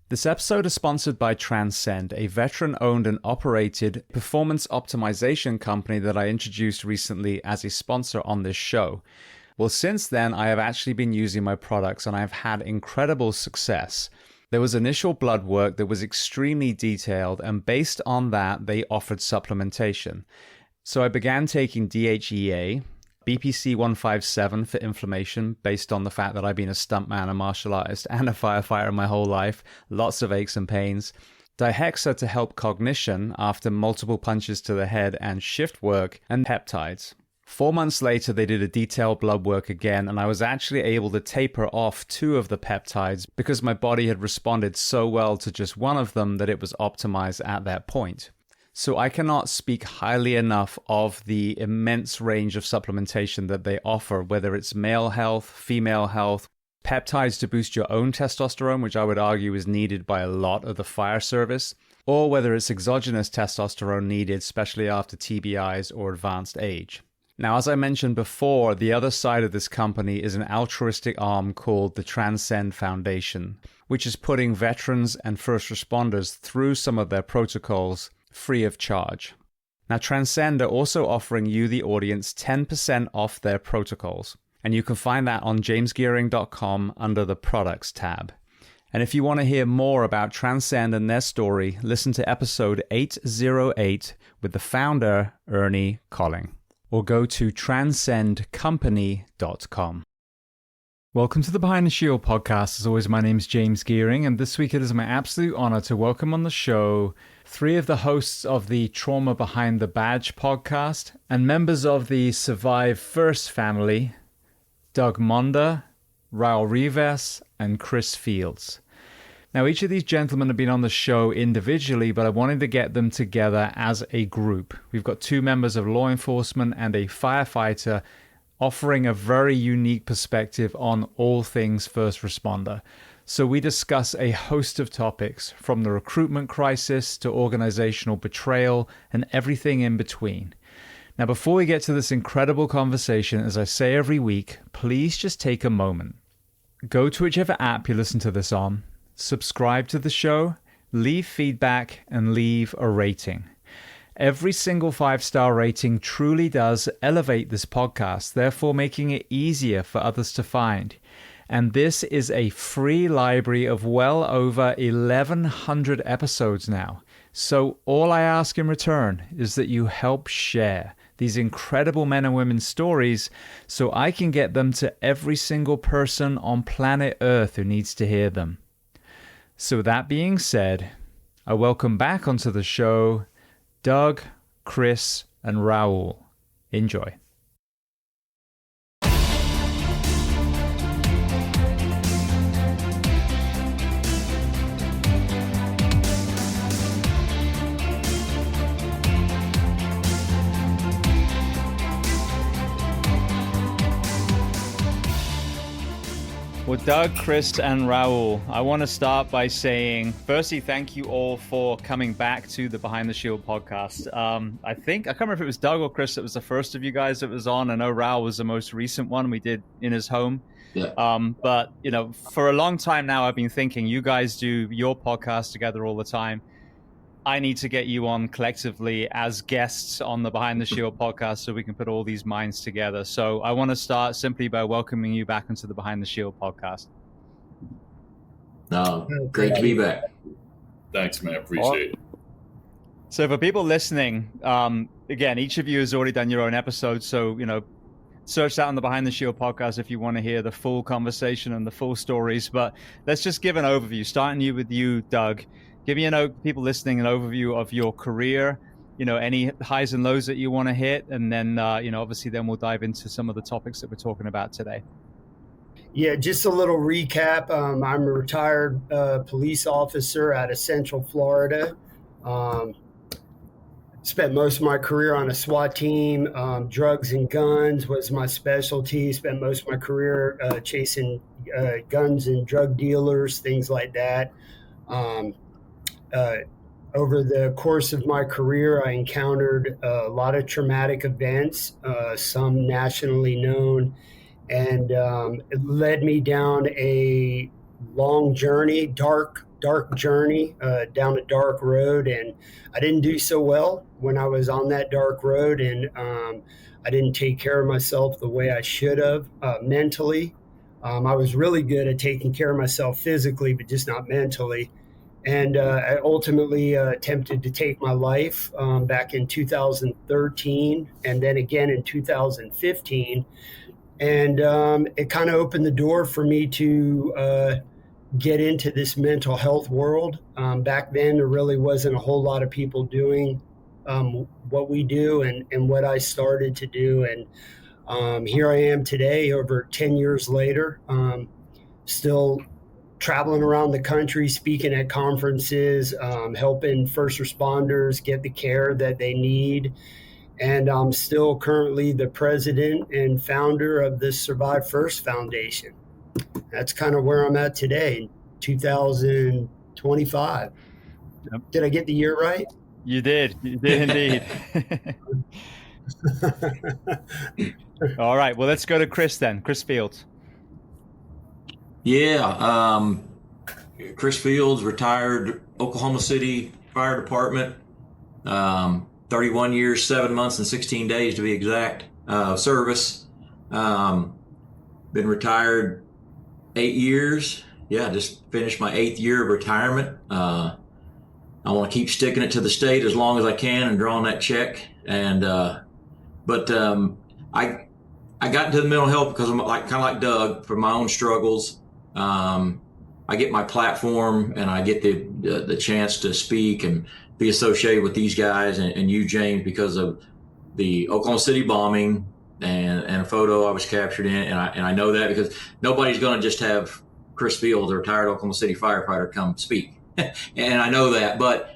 This episode is sponsored by Transcend, a veteran-owned and operated performance optimization company that I introduced recently as a sponsor on this show. Well, since then, I have actually been using my products and I've had incredible success. There was initial blood work that was extremely detailed, and based on that, they offered supplementation. So I began taking DHEA, BPC 157 for inflammation, based on the fact that I've been a stuntman, a martial artist, and a firefighter my whole life. Lots of aches and pains. Dihexa to help cognition after multiple punches to the head and shift work, and peptides. 4 months later, they did a detailed blood work again, and I was actually able to taper off 2 of the peptides because my body had responded so well to just one of them that it was optimized at that point. So I cannot speak highly enough of the immense range of supplementation that they offer, whether it's male health, female health, peptides to boost your own testosterone, which I would argue is needed by a lot of the fire service, or whether it's exogenous testosterone needed, especially after TBIs or advanced age. Now, as I mentioned before, the other side of this company is an altruistic arm called the Transcend Foundation, which is putting veterans and first responders through some of their protocols free of charge. Now, Transcend are also offering you, the audience, 10% off their protocols. And you can find that on jamesgearing.com under the Products tab. And if you want to hear more about Transcend and their story, listen to episode 808 with the founder, Ernie Colling, or go to transcendcompany.com. Welcome to the Behind the Shield podcast. As always, my name is James Gearing, and this week it is my absolute honor to welcome on the show 3 of the hosts of the Trauma Behind the Badge podcast and members of the Survive First family, Doug Monda, Raul Rivas, and Chris Fields. Now, each of these gentlemen have been on the show individually, but I wanted to get them together as a group. We've got 2 members of law enforcement and a firefighter offering a very unique perspective on all things first responder. So we discuss a host of topics, from the recruitment crisis to organizational betrayal and everything in between. Now, before we get to this incredible conversation, as I say every week, please just take a moment. Go to whichever app you listen to this on, subscribe to the show, leave feedback, and leave a rating. Every single 5-star rating truly does elevate this podcast, therefore making it easier for others to find. And this is a free library of well over 1,100 episodes now. So all I ask in return is that you help share these incredible men and women's stories so I can get them to every single person on planet Earth who needs to hear them. So that being said, I welcome back onto the show Doug, Chris, and Raul. Enjoy. Well, Doug, Chris, and Raul, I want to start by saying, firstly, thank you all for coming back to the Behind the Shield podcast. I can't remember if it was Doug or Chris that was the first of you guys that was on. I know Raul was the most recent one we did in his home. Yeah. But, you know, for a long time now, I've been thinking you guys do your podcast together all the time. I need to get you on collectively as guests on the Behind the Shield podcast so we can put all these minds together. So I want to start simply by welcoming you back into the Behind the Shield podcast. No, great to be back. Thanks, man. Appreciate it. So for people listening, again, each of you has already done your own episode. So, you know, search that on the Behind the Shield podcast if you want to hear the full conversation and the full stories. But let's just give an overview, starting with you, Doug. Give me, people listening, an overview of your career, any highs and lows that you want to hit. And then, obviously then we'll dive into some of the topics that we're talking about today. Yeah, just a little recap. I'm a retired police officer out of Central Florida. Spent most of my career on a SWAT team. Drugs and guns was my specialty. Spent most of my career chasing guns and drug dealers, things like that. Over the course of my career, I encountered a lot of traumatic events, some nationally known, and it led me down a long journey, dark dark journey down a dark road, and I didn't do so well when I was on that dark road, and I didn't take care of myself the way I should have mentally. I was really good at taking care of myself physically, but just not mentally. And I ultimately attempted to take my life back in 2013 and then again in 2015. And it kind of opened the door for me to get into this mental health world. Back then, there really wasn't a whole lot of people doing what we do and what I started to do. And here I am today, over 10 years later, still traveling around the country, speaking at conferences, helping first responders get the care that they need. And I'm still currently the president and founder of the Survive First Foundation. That's kind of where I'm at today, 2025. Yep. Did I get the year right? You did indeed. All right, well, let's go to Chris then. Chris Fields. Yeah, Chris Fields, retired Oklahoma City Fire Department, 31 years, 7 months, and 16 days to be exact, service. Been retired 8 years. Yeah, just finished my 8th year of retirement. I want to keep sticking it to the state as long as I can and drawing that check. And but I got into the mental health because I'm kind of like Doug, for my own struggles. I get my platform and I get the chance to speak and be associated with these guys and you, James, because of the Oklahoma City bombing and a photo I was captured in. And I know that because nobody's going to just have Chris Fields, a retired Oklahoma City firefighter, come speak. And I know that, but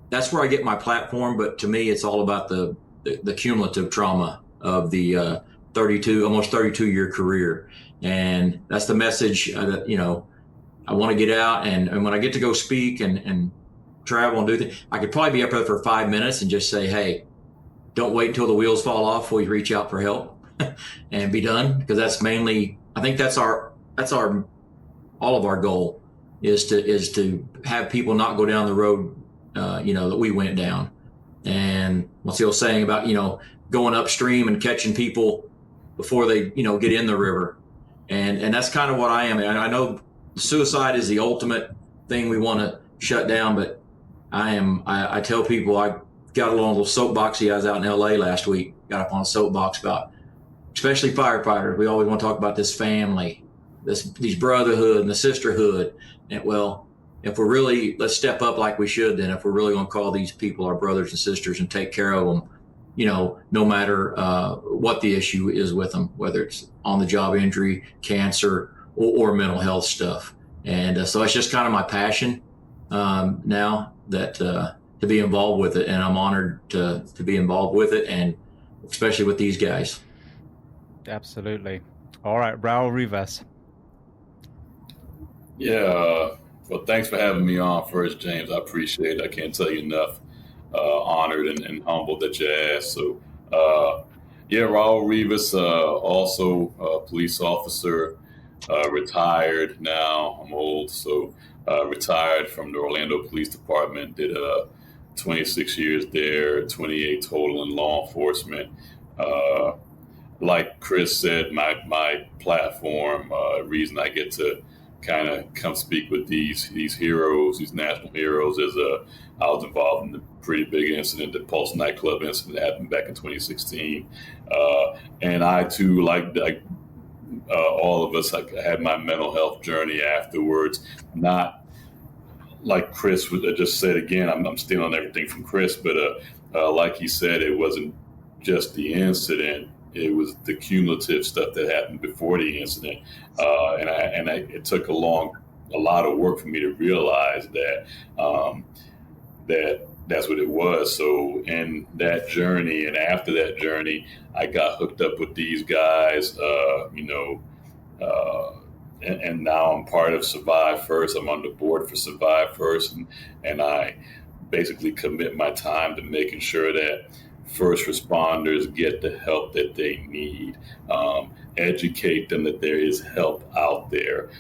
that's where I get my platform. But to me, it's all about the cumulative trauma of the almost 32 year career. And that's the message that, I want to get out. And when I get to go speak and travel and do things, I could probably be up there for 5 minutes and just say, hey, don't wait until the wheels fall off before you reach out for help and be done. Because that's mainly, I think that's all of our goal is to have people not go down the road, that we went down. And what's the old saying about, going upstream and catching people before they, get in the river. And that's kind of what I am. I know suicide is the ultimate thing we want to shut down, but I tell people, I got a little soapboxy. I was out in LA last week, got up on a soapbox about, especially firefighters. We always want to talk about this family, these brotherhood and the sisterhood. And well, if we're really, let's step up like we should, then if we're really going to call these people our brothers and sisters and take care of them, no matter what the issue is with them, whether it's on the job injury, cancer, or mental health stuff. And so it's just kind of my passion now that to be involved with it. And I'm honored to be involved with it, and especially with these guys. Absolutely. All right, Raul Rivas. Yeah, well, thanks for having me on first, James. I appreciate it. I can't tell you enough. Honored and humbled that you asked. So, Raul Rivas, also a police officer, retired now. I'm old, so retired from the Orlando Police Department, did 26 years there, 28 total in law enforcement. Like Chris said, my platform, reason I get to kind of come speak with these heroes, these national heroes, is I was involved in a pretty big incident, the Pulse nightclub incident that happened back in 2016. And I too, like all of us, I had my mental health journey afterwards. Not like Chris just said again, I'm stealing everything from Chris, but like he said, it wasn't just the incident. It was the cumulative stuff that happened before the incident. It took a lot of work for me to realize that that's what it was. So in that journey and after that journey, I got hooked up with these guys, and now I'm part of Survive First. I'm on the board for Survive First, and I basically commit my time to making sure that first responders get the help that they need, educate them that there is help out there,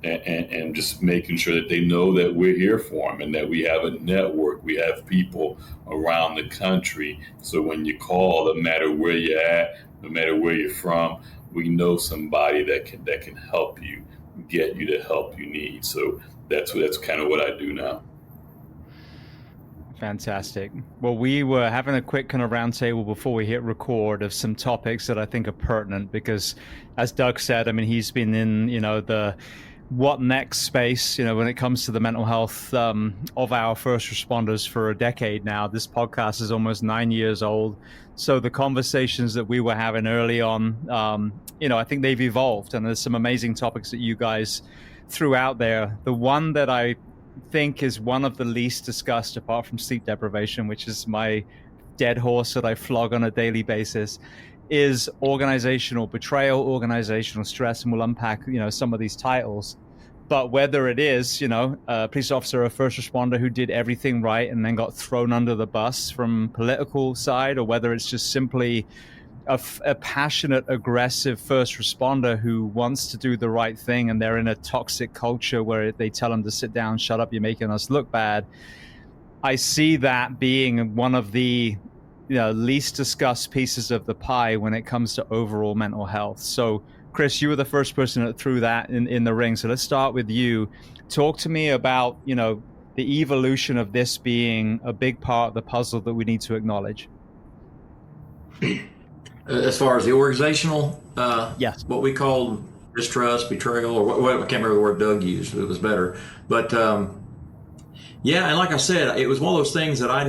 and just making sure that they know that we're here for them and that we have a network. We have people around the country. So when you call, no matter where you're at, no matter where you're from, we know somebody that can help you, get you the help you need. So that's kind of what I do now. Fantastic. Well, we were having a quick kind of roundtable before we hit record of some topics that I think are pertinent because, as Doug said, I mean, he's been in, the what next space, when it comes to the mental health of our first responders for a decade now. This podcast is almost 9 years old. So the conversations that we were having early on, I think they've evolved, and there's some amazing topics that you guys threw out there. The one that I think is one of the least discussed, apart from sleep deprivation, which is my dead horse that I flog on a daily basis, is organizational betrayal, organizational stress, and we'll unpack, some of these titles. But whether it is, a police officer, a first responder who did everything right and then got thrown under the bus from political side, or whether it's just simply a passionate, aggressive first responder who wants to do the right thing and they're in a toxic culture where they tell them to sit down, shut up, you're making us look bad. I see that being one of the least discussed pieces of the pie when it comes to overall mental health. So Chris, you were the first person that threw that in the ring. So let's start with you. Talk to me about, the evolution of this being a big part of the puzzle that we need to acknowledge. As far as the organizational, yes, what we called distrust, betrayal, or what I can't remember the word Doug used. It was better, but yeah. And like I said, it was one of those things that I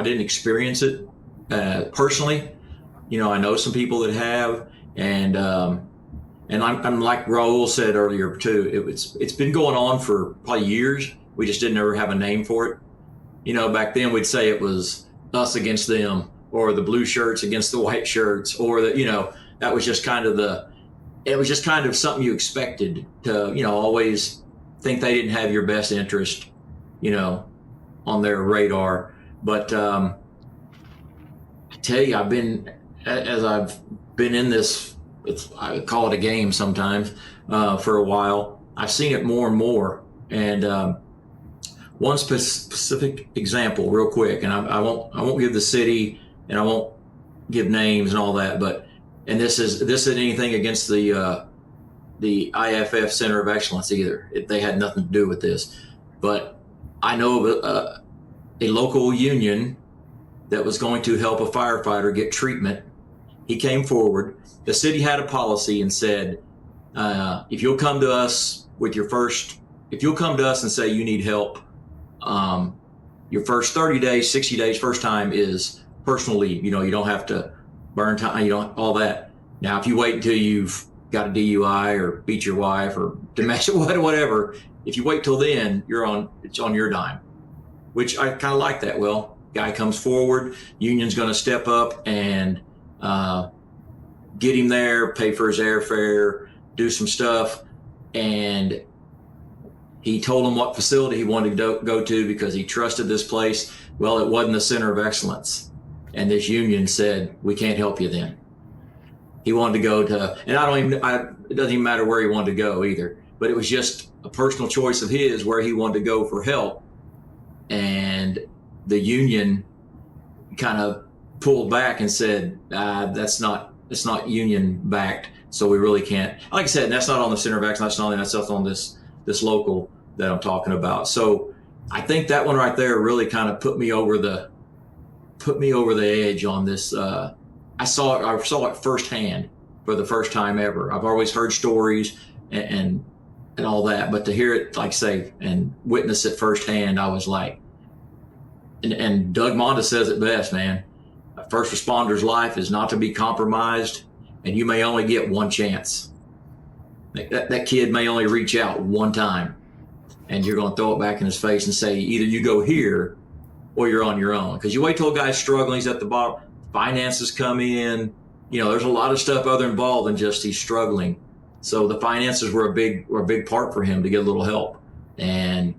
didn't experience it personally. I know some people that have, and I'm like Raul said earlier too. It's been going on for probably years. We just didn't ever have a name for it. Back then we'd say it was us against them, or the blue shirts against the white shirts, or that was just kind of something you expected to, always think they didn't have your best interest, on their radar. But I tell you, I've been in this, I call it a game sometimes, for a while. I've seen it more and more. And one specific example, real quick, and I won't give the city, and I won't give names and all that, and this isn't anything against the IFF Center of Excellence either. They had nothing to do with this, but I know of a local union that was going to help a firefighter get treatment. He came forward. The city had a policy and said, if you'll come to us and say you need help, your first 30 days, 60 days, first time is personal leave. You don't have to burn time, all that. Now, if you wait until you've got a DUI or beat your wife or domestic, whatever, if you wait till then, it's on your dime, which I kind of like that. Well, guy comes forward, union's going to step up and get him there, pay for his airfare, do some stuff. And he told him what facility he wanted to go to because he trusted this place. Well, it wasn't the Center of Excellence. And this union said, we can't help you then. He wanted to go to, and it doesn't even matter where he wanted to go either, but it was just a personal choice of his where he wanted to go for help. And the union kind of pulled back and said, it's not union backed. So we really can't, like I said, and that's not on the Center of Excellence, that's on this local that I'm talking about. So I think that one right there really kind of put me over the edge on this. I saw it firsthand for the first time ever. I've always heard stories and all that, but to hear it, like say, and witness it firsthand, I was like, and Doug Monda says it best, man. A first responder's life is not to be compromised, and you may only get one chance. That kid may only reach out one time, and you're going to throw it back in his face and say, either you go here or you're on your own. Because you wait till a guy's struggling, he's at the bottom, finances come in, there's a lot of stuff other involved than just he's struggling. So the finances were a big part for him to get a little help. And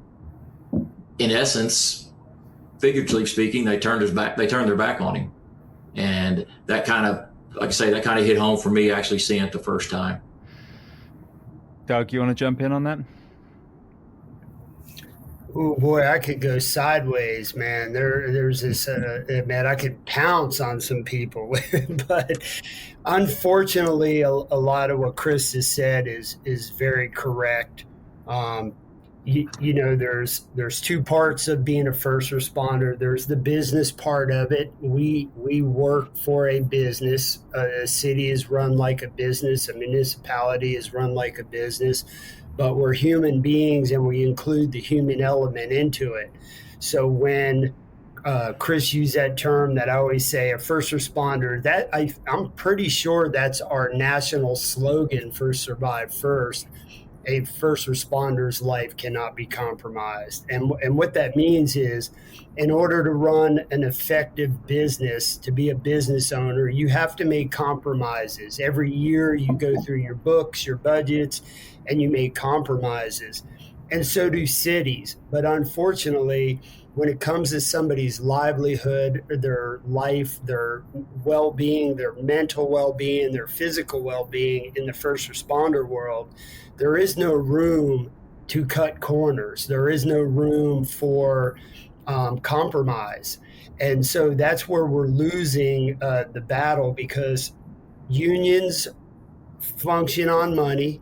in essence, figuratively speaking, they turned their back on him. And that kind of, like I say, that kind of hit home for me actually seeing it the first time. Doug, you want to jump in on that? Oh boy, I could go sideways, man. There's this man. I could pounce on some people, but unfortunately, a lot of what Chris has said is very correct. Um, there's two parts of being a first responder. There's the business part of it. We work for a business. A city is run like a business. A municipality is run like a business, but we're human beings and we include the human element into it. So when Chris used that term that I always say, a first responder, I'm pretty sure that's our national slogan for Survive First. A first responder's life cannot be compromised. And what that means is, in order to run an effective business, to be a business owner, you have to make compromises. Every year you go through your books, your budgets, and you make compromises. And so do cities. But unfortunately, when it comes to somebody's livelihood, their life, their well-being, their mental well-being, their physical well-being in the first responder world, there is no room to cut corners. There is no room for compromise. And so that's where we're losing the battle, because unions function on money,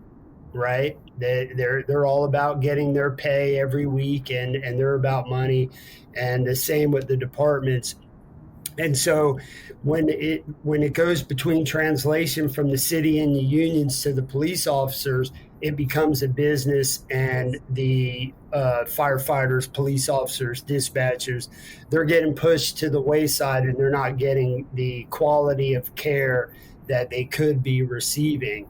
right? They're all about getting their pay every week, and they're about money, and the same with the departments. And so when it goes between translation from the city and the unions to the police officers, it becomes a business, and the firefighters, police officers, dispatchers, they're getting pushed to the wayside, and they're not getting the quality of care that they could be receiving.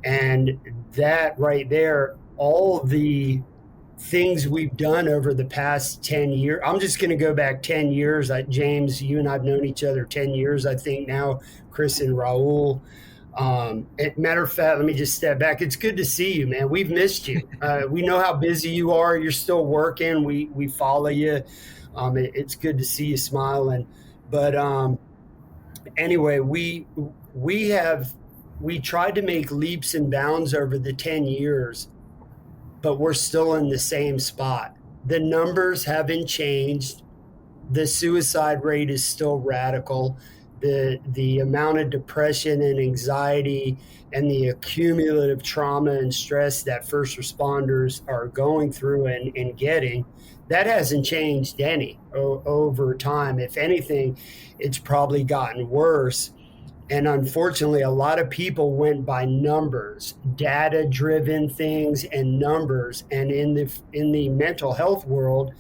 And that right there, all the things we've done over the past 10 years, I'm just going to go back 10 years. James, you and I've known each other 10 years, I think now, Chris and Raul. Matter of fact, let me just step back. It's good to see you, man. We've missed you. We know how busy you are. You're still working. We follow you. It's good to see you smiling. But anyway, we tried to make leaps and bounds over the 10 years, but we're still in the same spot. The numbers haven't changed. The suicide rate is still radical. The amount of depression and anxiety and the accumulative trauma and stress that first responders are going through and getting, that hasn't changed any over time. If anything, it's probably gotten worse. And unfortunately, a lot of people went by numbers, data-driven things and numbers. And in the mental health world,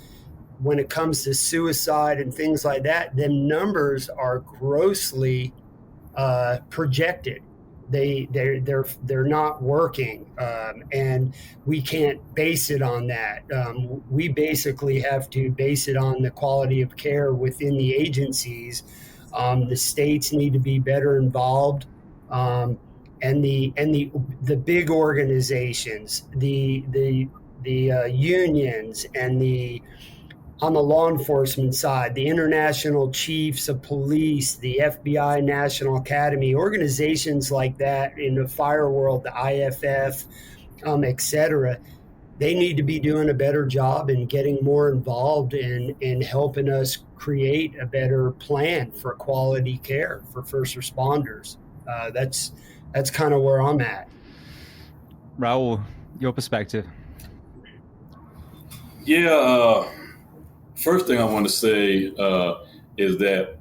when it comes to suicide and things like that, the numbers are grossly projected. They're not working, and we can't base it on that. We basically have to base it on the quality of care within the agencies. The states need to be better involved, and the big organizations, the unions, and on the law enforcement side, the international chiefs of police, the FBI National Academy, organizations like that in the fire world, the IFF, et cetera, they need to be doing a better job and getting more involved in helping us create a better plan for quality care for first responders. That's kind of where I'm at. Raul, your perspective. Yeah. First thing I want to say is that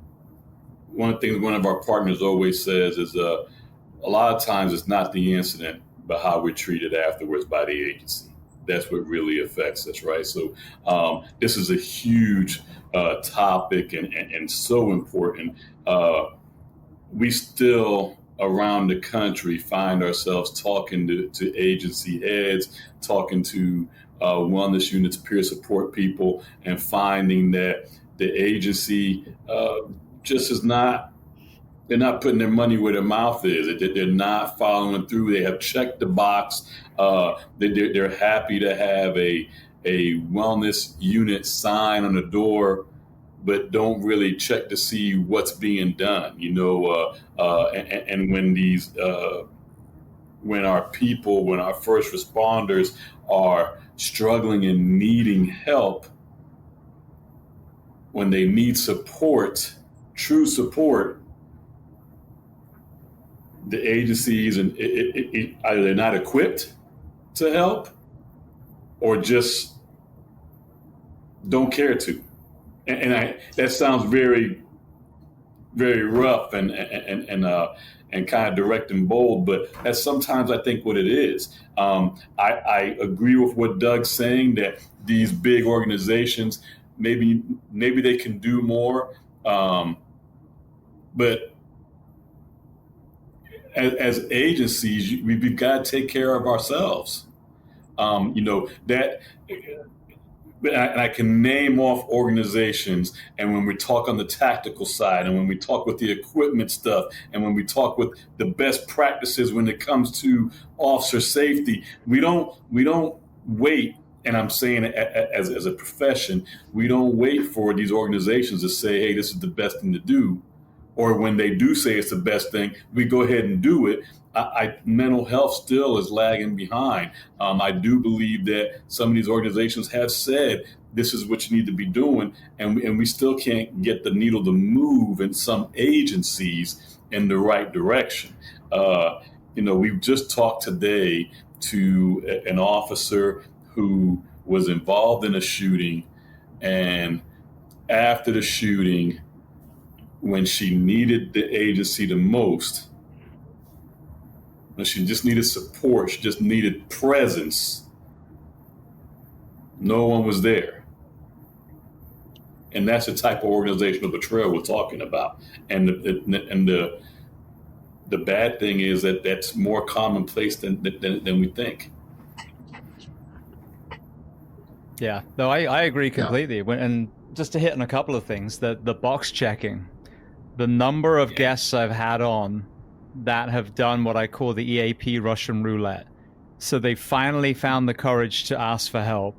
one of the things one of our partners always says is a lot of times it's not the incident, but how we're treated afterwards by the agency. That's what really affects us, right? So this is a huge topic and so important. We still, around the country, find ourselves talking to agency heads, talking to wellness units, peer support people, and finding that the agency just is not, they're not putting their money where their mouth is. They're not following through. They have checked the box. They're happy to have a wellness unit sign on the door, but don't really check to see what's being done, and when these when our people, when our first responders are struggling and needing help, when they need support, true support, the agencies and either they're not equipped to help or just don't care to. That sounds very, very rough and kind of direct and bold, but that's sometimes I think what it is. I agree with what Doug's saying, that these big organizations, maybe they can do more, but as agencies, we've got to take care of ourselves. That. And I can name off organizations, and when we talk on the tactical side, and when we talk with the equipment stuff, and when we talk with the best practices when it comes to officer safety, we don't wait. And I'm saying as a profession, we don't wait for these organizations to say, hey, this is the best thing to do. Or when they do say it's the best thing, we go ahead and do it. Mental health still is lagging behind. I do believe that some of these organizations have said this is what you need to be doing, and we still can't get the needle to move in some agencies in the right direction. We've just talked today to an officer who was involved in a shooting, and after the shooting, when she needed the agency the most, she just needed support, she just needed presence, no one was there. And that's the type of organizational betrayal we're talking about. And the bad thing is that that's more commonplace than we think. Yeah, no, I agree completely. And just to hit on a couple of things, the box checking, the number of guests I've had on that have done what I call the EAP Russian roulette. So they finally found the courage to ask for help.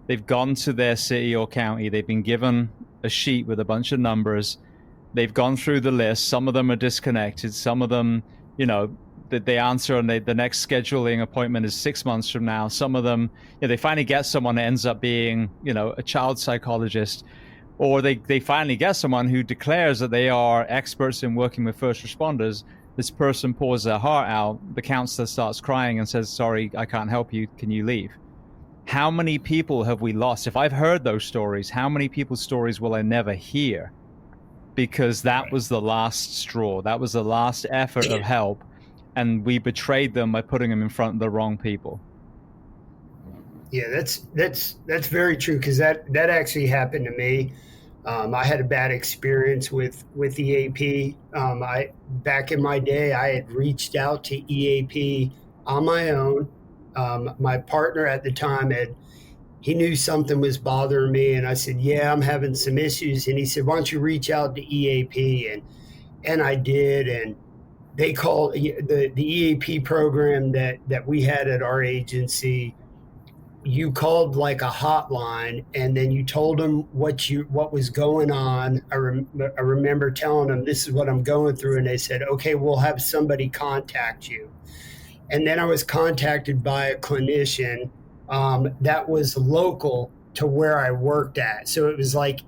They've gone to their city or county. They've been given a sheet with a bunch of numbers. They've gone through the list. Some of them are disconnected. Some of them, they answer and the next scheduling appointment is 6 months from now. Some of them, they finally get someone that ends up being, a child psychologist. Or they finally get someone who declares that they are experts in working with first responders. This person pours their heart out. The counselor starts crying and says, sorry, I can't help you. Can you leave? How many people have we lost? If I've heard those stories, how many people's stories will I never hear? Because that was the last straw. That was the last effort of help. And we betrayed them by putting them in front of the wrong people. Yeah, that's very true, because that actually happened to me. I had a bad experience with EAP. Back in my day, I had reached out to EAP on my own. My partner at the time he knew something was bothering me, and I said, yeah, I'm having some issues. And he said, why don't you reach out to EAP? And I did, and they called the EAP program that we had at our agency. You called like a hotline, and then you told them what was going on. I remember telling them, this is what I'm going through. And they said, okay, we'll have somebody contact you. And then I was contacted by a clinician that was local to where I worked at. So it was like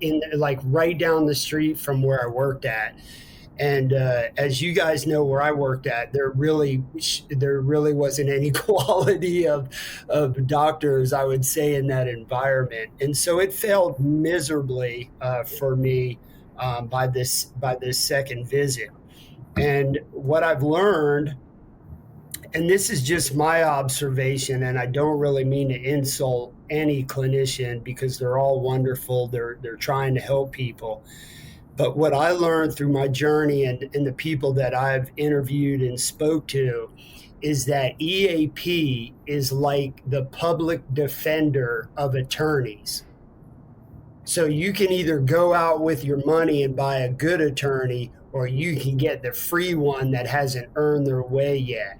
right down the street from where I worked at. And as you guys know, where I worked at, there really wasn't any quality of doctors, I would say, in that environment. And so it failed miserably for me by this second visit. And what I've learned, and this is just my observation, and I don't really mean to insult any clinician, because they're all wonderful. They're trying to help people. But what I learned through my journey and the people that I've interviewed and spoke to is that EAP is like the public defender of attorneys. So you can either go out with your money and buy a good attorney, or you can get the free one that hasn't earned their way yet.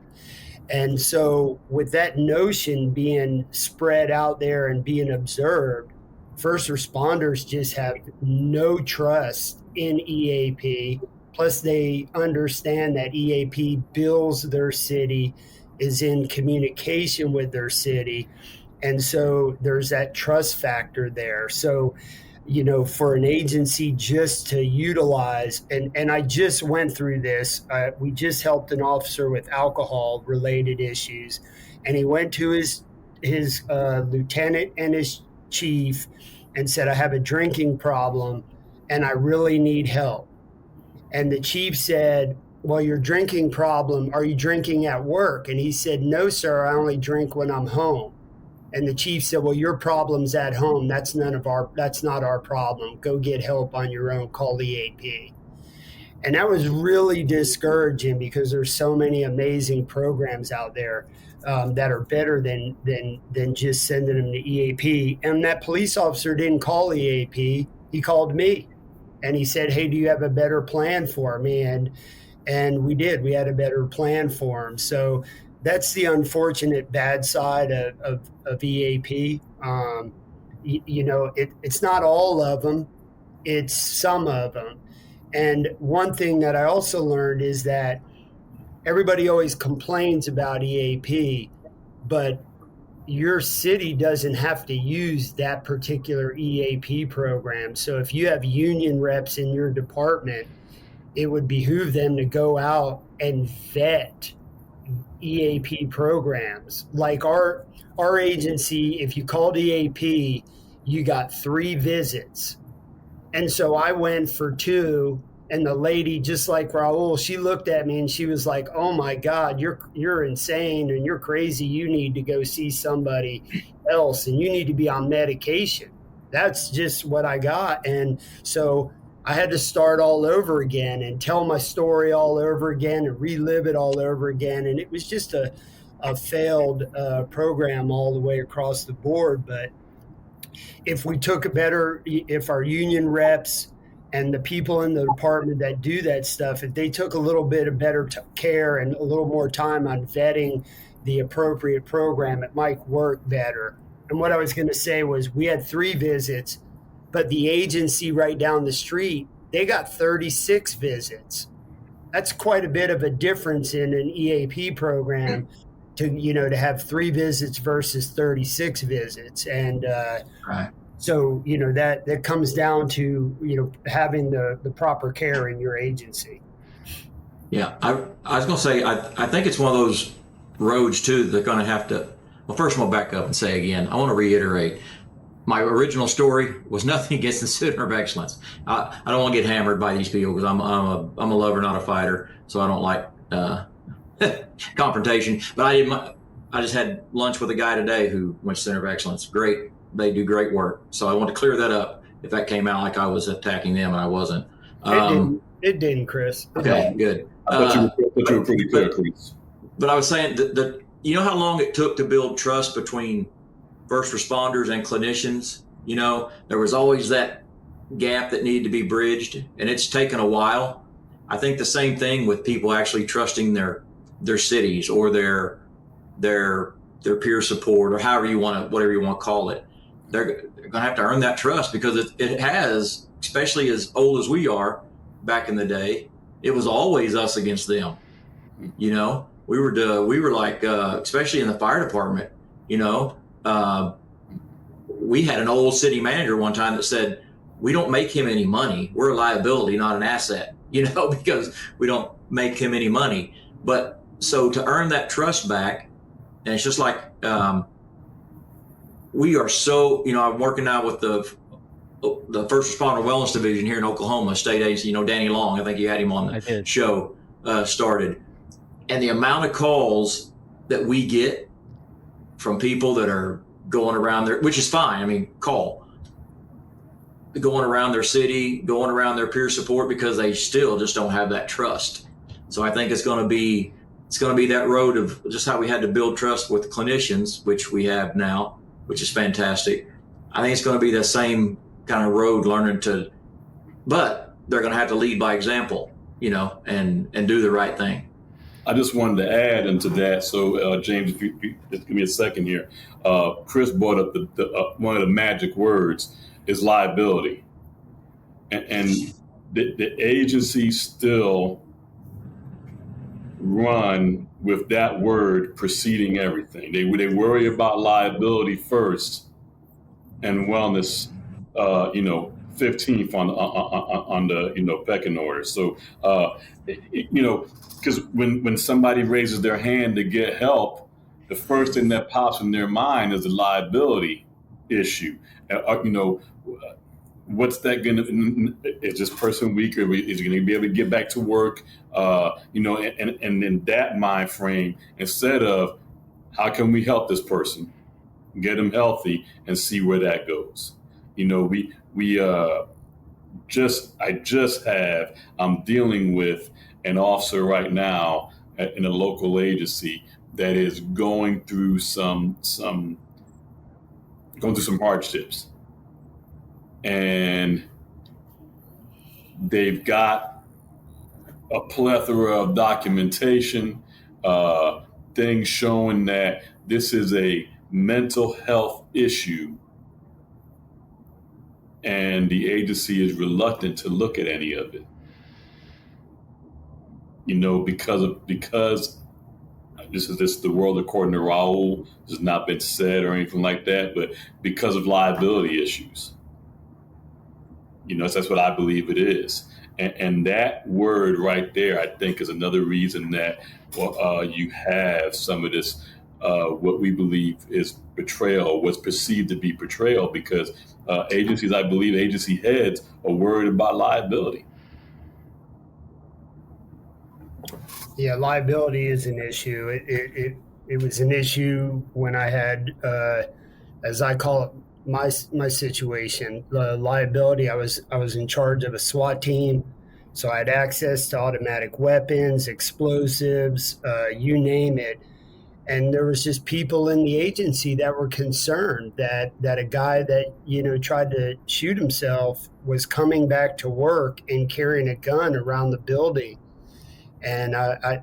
And so with that notion being spread out there and being observed, first responders just have no trust in EAP. Plus, they understand that EAP bills their city is in communication with their city. And so there's that trust factor there. So, for an agency just to utilize, and I just went through this, we just helped an officer with alcohol related issues, and he went to his lieutenant and his chief and said, I have a drinking problem and I really need help. And the chief said, well, your drinking problem, are you drinking at work? And he said, no, sir, I only drink when I'm home. And the chief said, well, your problem's at home. That's not our problem. Go get help on your own. Call the AP. And that was really discouraging because there's so many amazing programs out there that are better than just sending them to EAP. And that police officer didn't call EAP. He called me and he said, hey, do you have a better plan for me? And we did. We had a better plan for him. So that's the unfortunate bad side of EAP. It's not all of them. It's some of them. And one thing that I also learned is that everybody always complains about EAP, but your city doesn't have to use that particular EAP program. So if you have union reps in your department, it would behoove them to go out and vet EAP programs. Like our agency, if you called EAP, you got 3 visits. And so I went for 2, and the lady, just like Raul, she looked at me and she was like, oh my God, you're insane and you're crazy. You need to go see somebody else and you need to be on medication. That's just what I got. And so I had to start all over again and tell my story all over again and relive it all over again. And it was just a failed program all the way across the board. But if we took if our union reps and the people in the department that do that stuff, if they took a little bit of better care and a little more time on vetting the appropriate program, it might work better. And what I was going to say was we had 3 visits, but the agency right down the street, they got 36 visits. That's quite a bit of a difference in an EAP program to have 3 visits versus 36 visits. And Right. so, that comes down to, having the proper care in your agency. Yeah. I was going to say, I think it's one of those roads too, they're going to have to, well, first I'm going to back up and say again, I want to reiterate, my original story was nothing against the Center of Excellence. I don't want to get hammered by these people because I'm a lover, not a fighter. So I don't like confrontation. But I just had lunch with a guy today who went to Center of Excellence. Great. They do great work. So I want to clear that up if that came out like I was attacking them, and I wasn't. It didn't, Chris. Okay, good. I thought you were pretty clear, Chris. But I was saying that you know how long it took to build trust between first responders and clinicians? There was always that gap that needed to be bridged, and it's taken a while. I think the same thing with people actually trusting their cities or their peer support or whatever you want to call it. They're going to have to earn that trust because it has, especially as old as we are back in the day, it was always us against them. We were like, especially in the fire department, we had an old city manager one time that said, we don't make him any money. We're a liability, not an asset, because we don't make him any money. But so to earn that trust back, and it's just like, we are so, I'm working now with the First Responder Wellness Division here in Oklahoma, state agency, Danny Long, I think you had him on the show, started. And the amount of calls that we get from people that are going around there, which is fine. I mean, going around their city, going around their peer support because they still just don't have that trust. So I think it's going to be that road of just how we had to build trust with clinicians, which we have now, which is fantastic. I think it's going to be the same kind of road but they're going to have to lead by example, and do the right thing. I just wanted to add into that. So, James, if you just give me a second here. Chris brought up the one of the magic words is liability. And the agency still run with that word preceding everything. They worry about liability first and wellness, 15th on the pecking order. So, because when somebody raises their hand to get help, the first thing that pops in their mind is the liability issue. What's that going to? Is this person weaker? Is he going to be able to get back to work? And in that mind frame, instead of how can we help this person, get them healthy, and see where that goes. I'm dealing with an officer right now in a local agency that is going through some hardships, and they've got a plethora of documentation, things showing that this is a mental health issue, and the agency is reluctant to look at any of it. Because this is the world according to Raul. This has not been said or anything like that, but because of liability issues. That's what I believe it is. And that word right there, I think, is another reason that you have some of this, what we believe is betrayal, what's perceived to be betrayal, because agency heads are worried about liability. Yeah, liability is an issue. It was an issue when I had, as I call it, my situation. The liability. I was in charge of a SWAT team, so I had access to automatic weapons, explosives, you name it. And there was just people in the agency that were concerned that a guy that tried to shoot himself was coming back to work and carrying a gun around the building. And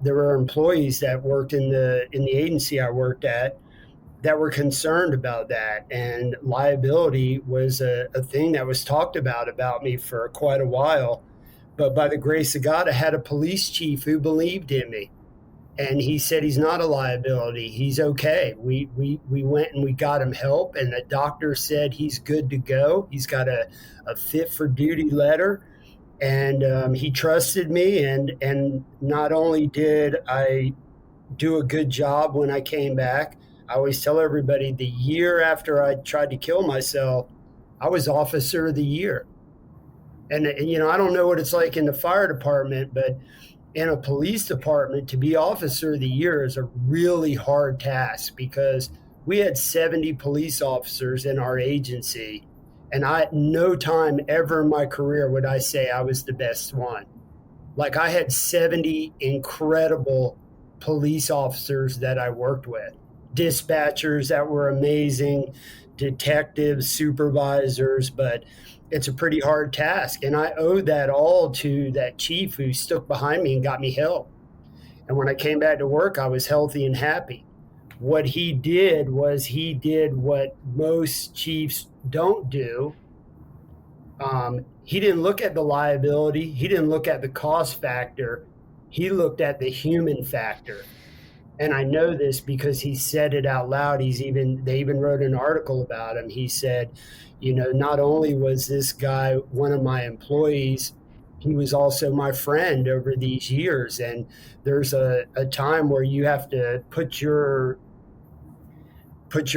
there were employees that worked in the agency I worked at that were concerned about that. And liability was a thing that was talked about me for quite a while. But by the grace of God, I had a police chief who believed in me. And he said he's not a liability. He's okay. We went and we got him help. And the doctor said he's good to go. He's got a fit for duty letter. And he trusted me, and not only did I do a good job when I came back, I always tell everybody the year after I tried to kill myself, I was Officer of the Year. And I don't know what it's like in the fire department, but in a police department, to be Officer of the Year is a really hard task, because we had 70 police officers in our agency. And no time ever in my career would I say I was the best one. Like, I had 70 incredible police officers that I worked with, dispatchers that were amazing, detectives, supervisors, but it's a pretty hard task. And I owe that all to that chief who stuck behind me and got me help. And when I came back to work, I was healthy and happy. What he did was he did what most chiefs don't do. He didn't look at the liability. He didn't look at the cost factor. He looked at the human factor. And I know this because he said it out loud. They even wrote an article about him. He said, not only was this guy one of my employees, he was also my friend over these years. And there's a time where you have to put your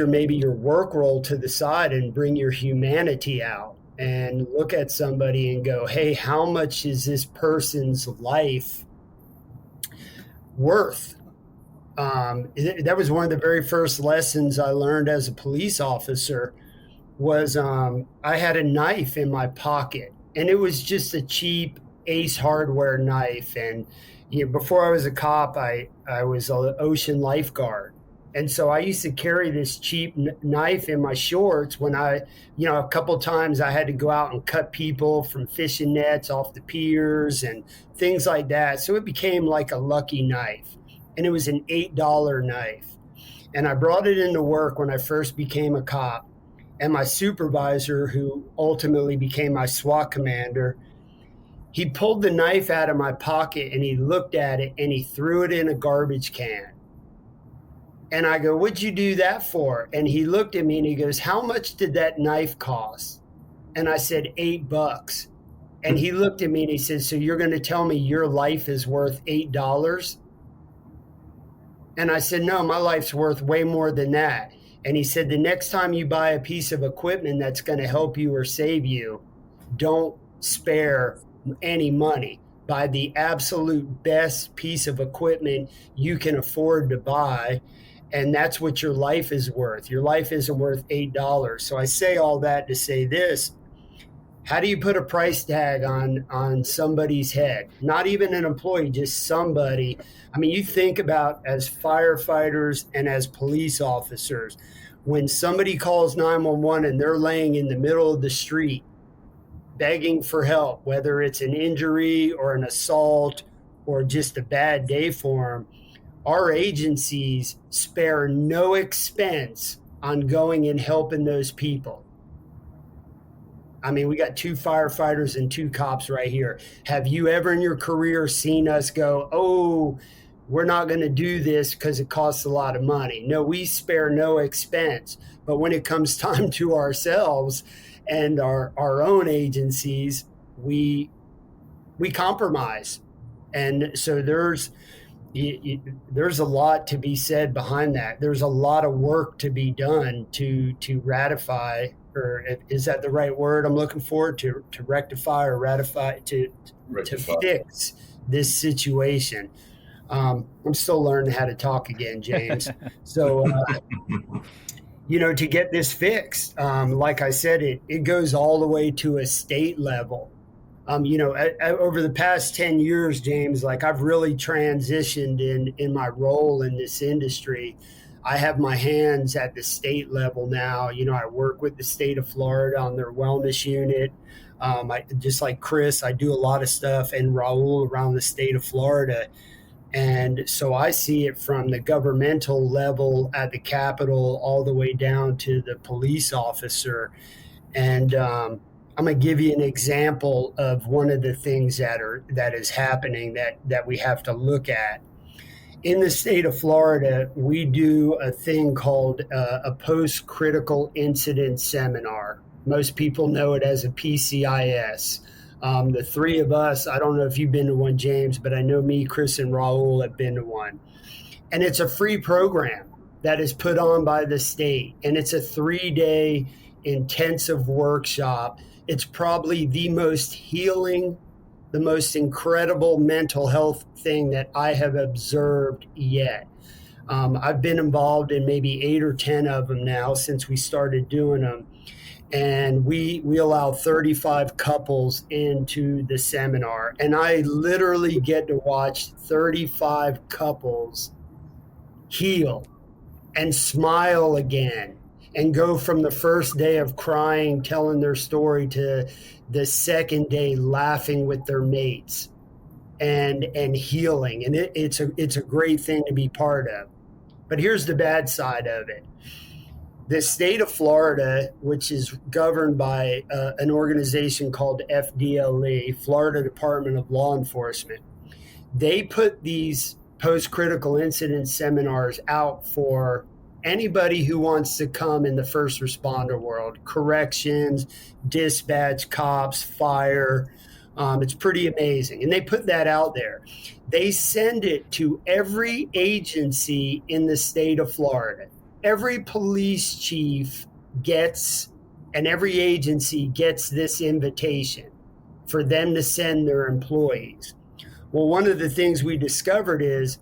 maybe your work role to the side and bring your humanity out and look at somebody and go, hey, how much is this person's life worth? That was one of the very first lessons I learned as a police officer was I had a knife in my pocket, and it was just a cheap Ace Hardware knife. And before I was a cop, I was an ocean lifeguard. And so I used to carry this cheap knife in my shorts when a couple times I had to go out and cut people from fishing nets off the piers and things like that. So it became like a lucky knife. And it was an $8 knife. And I brought it into work when I first became a cop. And my supervisor, who ultimately became my SWAT commander, he pulled the knife out of my pocket and he looked at it and he threw it in a garbage can. And I go, what'd you do that for? And he looked at me and he goes, how much did that knife cost? And I said, $8. And he looked at me and he said, so you're going to tell me your life is worth $8? And I said, no, my life's worth way more than that. And he said, the next time you buy a piece of equipment that's going to help you or save you, don't spare any money. Buy the absolute best piece of equipment you can afford to buy. And that's what your life is worth. Your life isn't worth $8. So I say all that to say this. How do you put a price tag on somebody's head? Not even an employee, just somebody. I mean, you think about as firefighters and as police officers, when somebody calls 911 and they're laying in the middle of the street begging for help, whether it's an injury or an assault or just a bad day for them, our agencies spare no expense on going and helping those people. I mean, we got 2 firefighters and 2 cops right here. Have you ever in your career seen us go, oh, we're not going to do this because it costs a lot of money? No, we spare no expense. But when it comes time to ourselves and our own agencies, we compromise. And so there's a lot to be said behind that. There's a lot of work to be done to ratify, or is that the right word I'm looking for? To rectify or ratify, to fix this situation. I'm still learning how to talk again, James. So, to get this fixed, like I said, it goes all the way to a state level. Over the past 10 years, James, like I've really transitioned in my role in this industry. I have my hands at the state level now. I work with the state of Florida on their wellness unit. Just like Chris, I do a lot of stuff, and Raul around the state of Florida. And so I see it from the governmental level at the Capitol all the way down to the police officer. And I'm going to give you an example of one of the things that is happening that we have to look at. In the state of Florida, we do a thing called a post-critical incident seminar. Most people know it as a PCIS. The 3 of us, I don't know if you've been to one, James, but I know me, Chris, and Raul have been to one. And it's a free program that is put on by the state. And it's a 3-day intensive workshop. It's probably the most healing, the most incredible mental health thing that I have observed yet. I've been involved in maybe 8 or 10 of them now since we started doing them. And we allow 35 couples into the seminar. And I literally get to watch 35 couples heal and smile again and go from the first day of crying, telling their story, to the second day laughing with their mates and healing. And it's a great thing to be part of. But here's the bad side of it. The state of Florida, which is governed by an organization called FDLE, Florida Department of Law Enforcement, they put these post-critical incident seminars out for anybody who wants to come in the first responder world, corrections, dispatch, cops, fire. It's pretty amazing. And they put that out there. They send it to every agency in the state of Florida. Every police chief gets, and every agency gets this invitation for them to send their employees. Well, one of the things we discovered is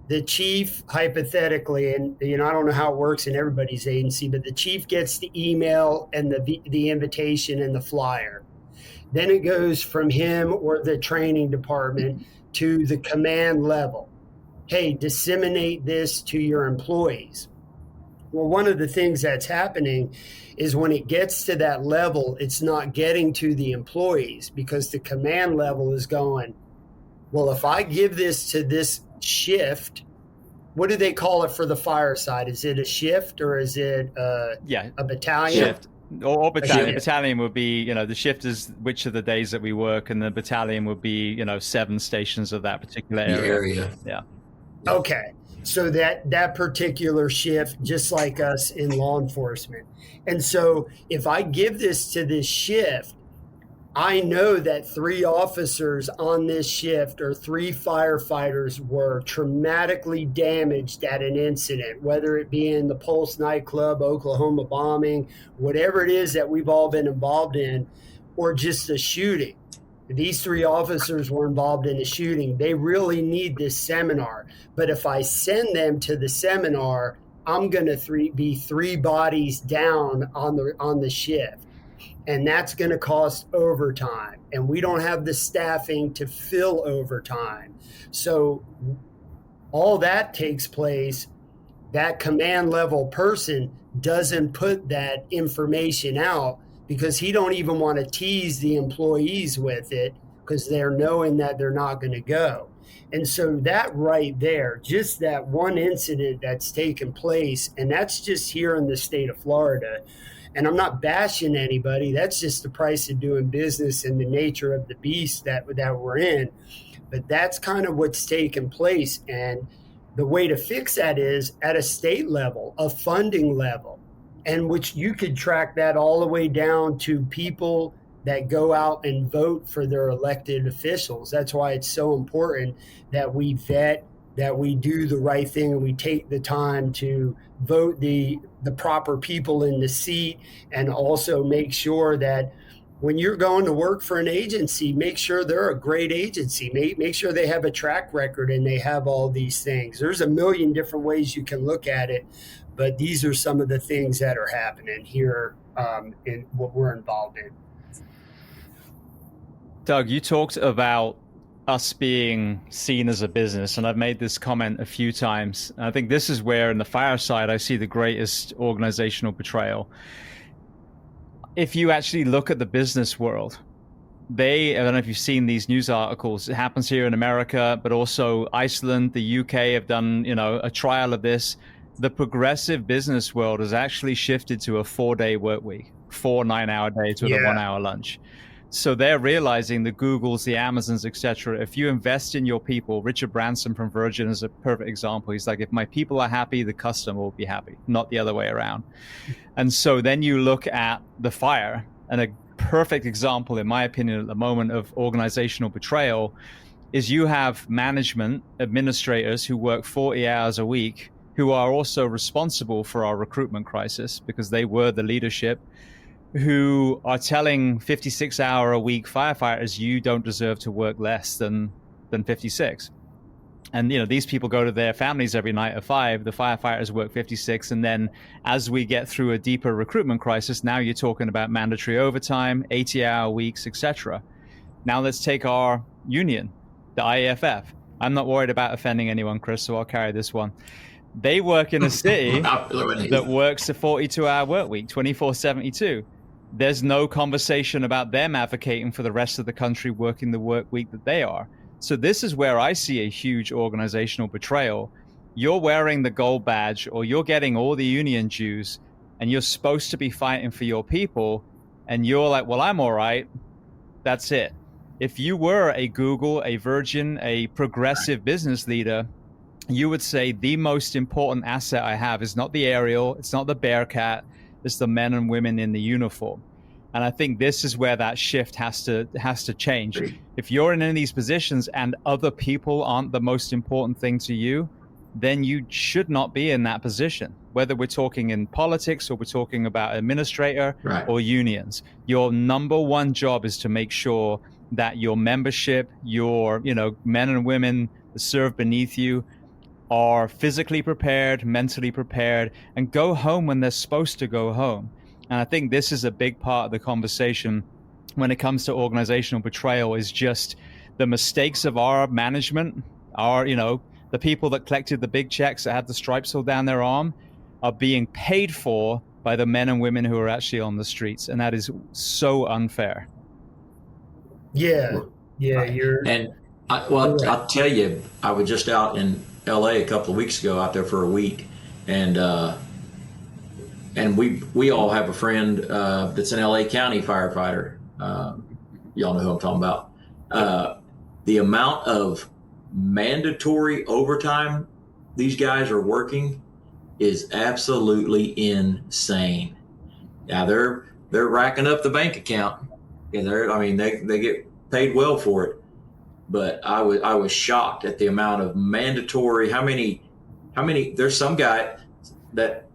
the chief, hypothetically, and I don't know how it works in everybody's agency, but the chief gets the email and the invitation and the flyer. Then it goes from him or the training department to the command level. Hey, disseminate this to your employees. Well, one of the things that's happening is when it gets to that level, it's not getting to the employees because the command level is going, well, if I give this to this shift, what do they call it for the fire side? Is it a shift or is it a battalion? Shift. Or battalion. Battalion would be, the shift is which of the days that we work, and the battalion would be, 7 stations of that particular area. Yeah. Okay. So that particular shift, just like us in law enforcement. And so if I give this to this shift, I know that 3 officers on this shift or 3 firefighters were traumatically damaged at an incident, whether it be in the Pulse nightclub, Oklahoma bombing, whatever it is that we've all been involved in, or just a shooting. These 3 officers were involved in a shooting. They really need this seminar. But if I send them to the seminar, I'm going to be 3 bodies down on the shift. And that's going to cost overtime. And we don't have the staffing to fill overtime. So all that takes place. That command level person doesn't put that information out because he don't even want to tease the employees with it because they're knowing that they're not going to go. And so that right there, just that one incident that's taken place, and that's just here in the state of Florida. And I'm not bashing anybody. That's just the price of doing business and the nature of the beast that we're in. But that's kind of what's taken place. And the way to fix that is at a state level, a funding level, and which you could track that all the way down to people that go out and vote for their elected officials. That's why it's so important that we vet, that we do the right thing, and we take the time to vote the proper people in the seat, and also make sure that when you're going to work for an agency, make sure they're a great agency. Make sure they have a track record and they have all these things. There's a million different ways you can look at it, but these are some of the things that are happening here in what we're involved in. Doug, you talked about us being seen as a business, and I've made this comment a few times. I think this is where in the fire side I see the greatest organizational betrayal. If you actually look at the business world, I don't know if you've seen these news articles, it happens here in America, but also Iceland, the UK have done, a trial of this. The progressive business world has actually shifted to a 4-day work week, 4 9-hour days with a 1-hour lunch. So they're realizing the Googles, the Amazons, etc. If you invest in your people, Richard Branson from Virgin is a perfect example. He's like, if my people are happy, the customer will be happy, not the other way around. And so then you look at the fire, and a perfect example, in my opinion, at the moment of organizational betrayal is you have management administrators who work 40 hours a week, who are also responsible for our recruitment crisis because they were the leadership, who are telling 56-hour-a-week firefighters, you don't deserve to work less than 56. And, these people go to their families every night at 5. The firefighters work 56. And then as we get through a deeper recruitment crisis, now you're talking about mandatory overtime, 80-hour weeks, etc. Now let's take our union, the IAFF. I'm not worried about offending anyone, Chris, so I'll carry this one. They work in a city that works a 42-hour work week, 24/72. There's no conversation about them advocating for the rest of the country working the work week that they are. So this is where I see a huge organizational betrayal. You're wearing the gold badge, or you're getting all the union dues, and you're supposed to be fighting for your people, and you're like, well, I'm all right. That's it. If you were a Google, a Virgin, a progressive business leader, you would say the most important asset I have is not the aerial, it's not the Bearcat, it's the men and women in the uniform. And I think this is where that shift has to change. If you're in any of these positions and other people aren't the most important thing to you, then you should not be in that position. Whether we're talking in politics or we're talking about administrator or unions, your number one job is to make sure that your membership, your men and women that serve beneath you, are physically prepared, mentally prepared, and go home when they're supposed to go home. And I think this is a big part of the conversation when it comes to organizational betrayal, is just the mistakes of our management, the people that collected the big checks that had the stripes all down their arm are being paid for by the men and women who are actually on the streets. And that is so unfair. Yeah. I'll tell you, I was just out in LA a couple of weeks ago, out there for a week, and we all have a friend that's an LA County firefighter. Y'all know who I'm talking about. The amount of mandatory overtime these guys are working is absolutely insane. Now they're racking up the bank account, and they get paid well for it. But I was shocked at the amount of mandatory. How many? There's some guy that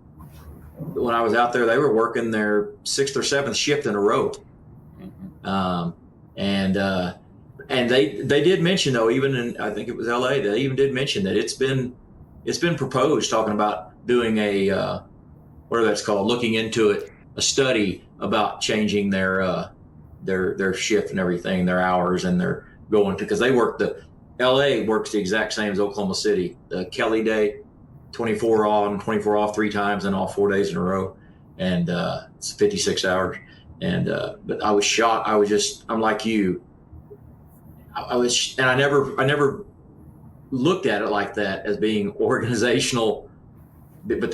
when I was out there, they were working their 6th or 7th shift in a row. And they did mention, though, even in, I think it was LA, they even did mention that it's been proposed, talking about doing a whatever that's called, looking into it, a study about changing their shift and everything, their hours, and their going to, because they work LA works the exact same as Oklahoma City, the Kelly day, 24 on, 24 off 3 times, and all 4 days in a row, and it's 56 hours. And but I was shocked. I'm like you. I never looked at it like that, as being organizational, but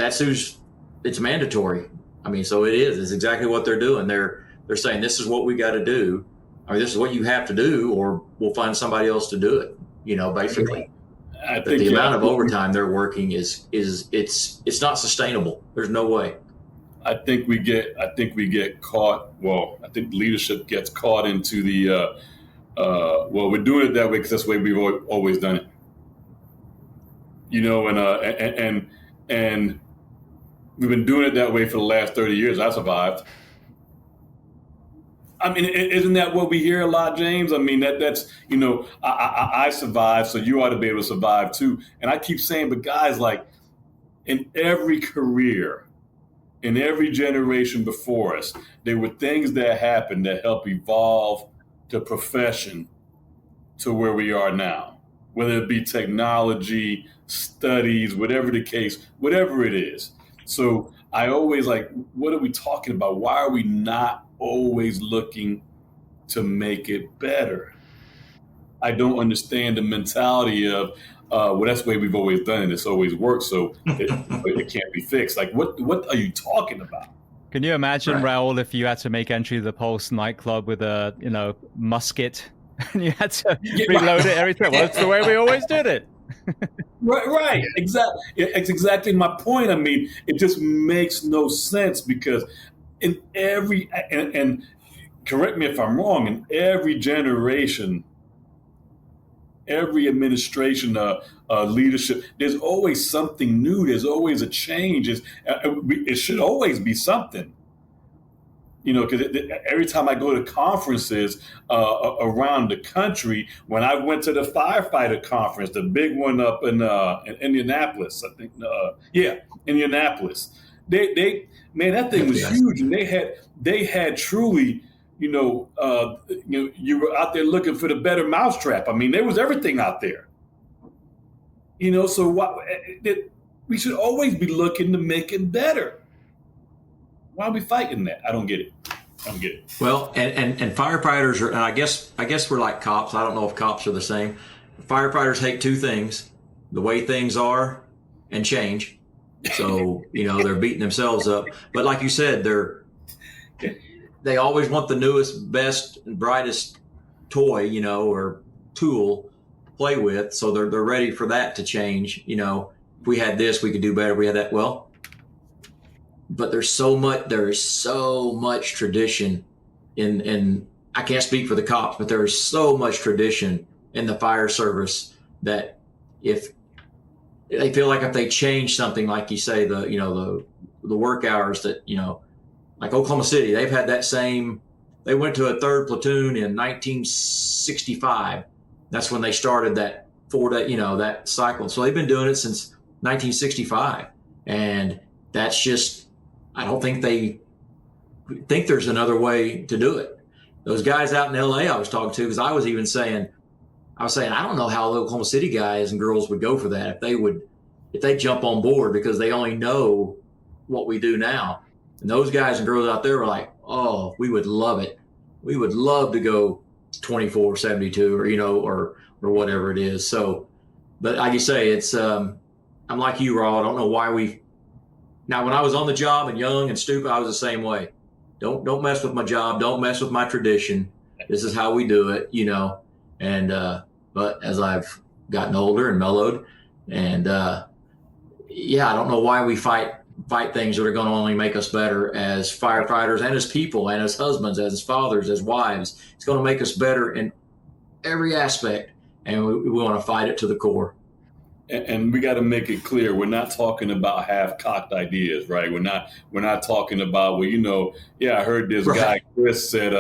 it's mandatory. I mean, so it is. It's exactly what they're doing. They're saying, this is what we got to do. I mean, this is what you have to do, or we'll find somebody else to do it. Basically. But the amount of overtime they're working it's not sustainable. There's no way. I think we get caught. Well, I think leadership gets caught into the. We're doing it that way because that's the way we've always done it. And we've been doing it that way for the last 30 years. I survived. I mean, isn't that what we hear a lot, James? I mean, that's I survived, so you ought to be able to survive too. And I keep saying, but guys, like, in every career, in every generation before us, there were things that happened that helped evolve the profession to where we are now, whether it be technology, studies, whatever the case, whatever it is. So I always what are we talking about? Why are we not always looking to make it better? I don't understand the mentality of, that's the way we've always done it. It's always worked, so it can't be fixed. Like, what are you talking about? Can you imagine, right, Raul, if you had to make entry to the Pulse nightclub with a, musket, and you had to reload it every time? Well, that's the way we always did it. Right. Exactly. It's exactly my point. I mean, it just makes no sense, because in every, and correct me if I'm wrong, in every generation, every administration, leadership, there's always something new. There's always a change. It should always be something, because every time I go to conferences around the country, when I went to the firefighter conference, the big one up in Indianapolis, I think, Indianapolis, that thing was huge, and they had truly, you were out there looking for the better mousetrap. I mean, there was everything out there. So we should always be looking to make it better. Why are we fighting that? I don't get it. Well, and firefighters are, and I guess we're like cops. I don't know if cops are the same. Firefighters hate 2 things: the way things are and change. So, they're beating themselves up. But like you said, they always want the newest, best, and brightest toy, or tool to play with. So they're ready for that to change. If we had this, we could do better. If we had that. Well, but there is so much tradition in I can't speak for the cops, but there is so much tradition in the fire service that if they feel like if they change something, like you say, the work hours that, like Oklahoma City, they've had that same, they went to a 3rd platoon in 1965. That's when they started that 4-day, that cycle. So they've been doing it since 1965. And that's just, I don't think they think there's another way to do it. Those guys out in LA I was talking to, because I was saying, I don't know how the Oklahoma City guys and girls would go for that if they jump on board, because they only know what we do now. And those guys and girls out there were like, oh, we would love it. We would love to go 24/72 or whatever it is. So, but like you say, it's, I'm like you, Raul. I don't know why now when I was on the job and young and stupid, I was the same way. Don't mess with my job. Don't mess with my tradition. This is how we do it, And, but as I've gotten older and mellowed, and yeah, I don't know why we fight things that are going to only make us better as firefighters and as people and as husbands, as fathers, as wives. It's going to make us better in every aspect, and we want to fight it to the core. And we got to make it clear, we're not talking about half-cocked ideas, right? We're not talking about, well, I heard this guy Chris said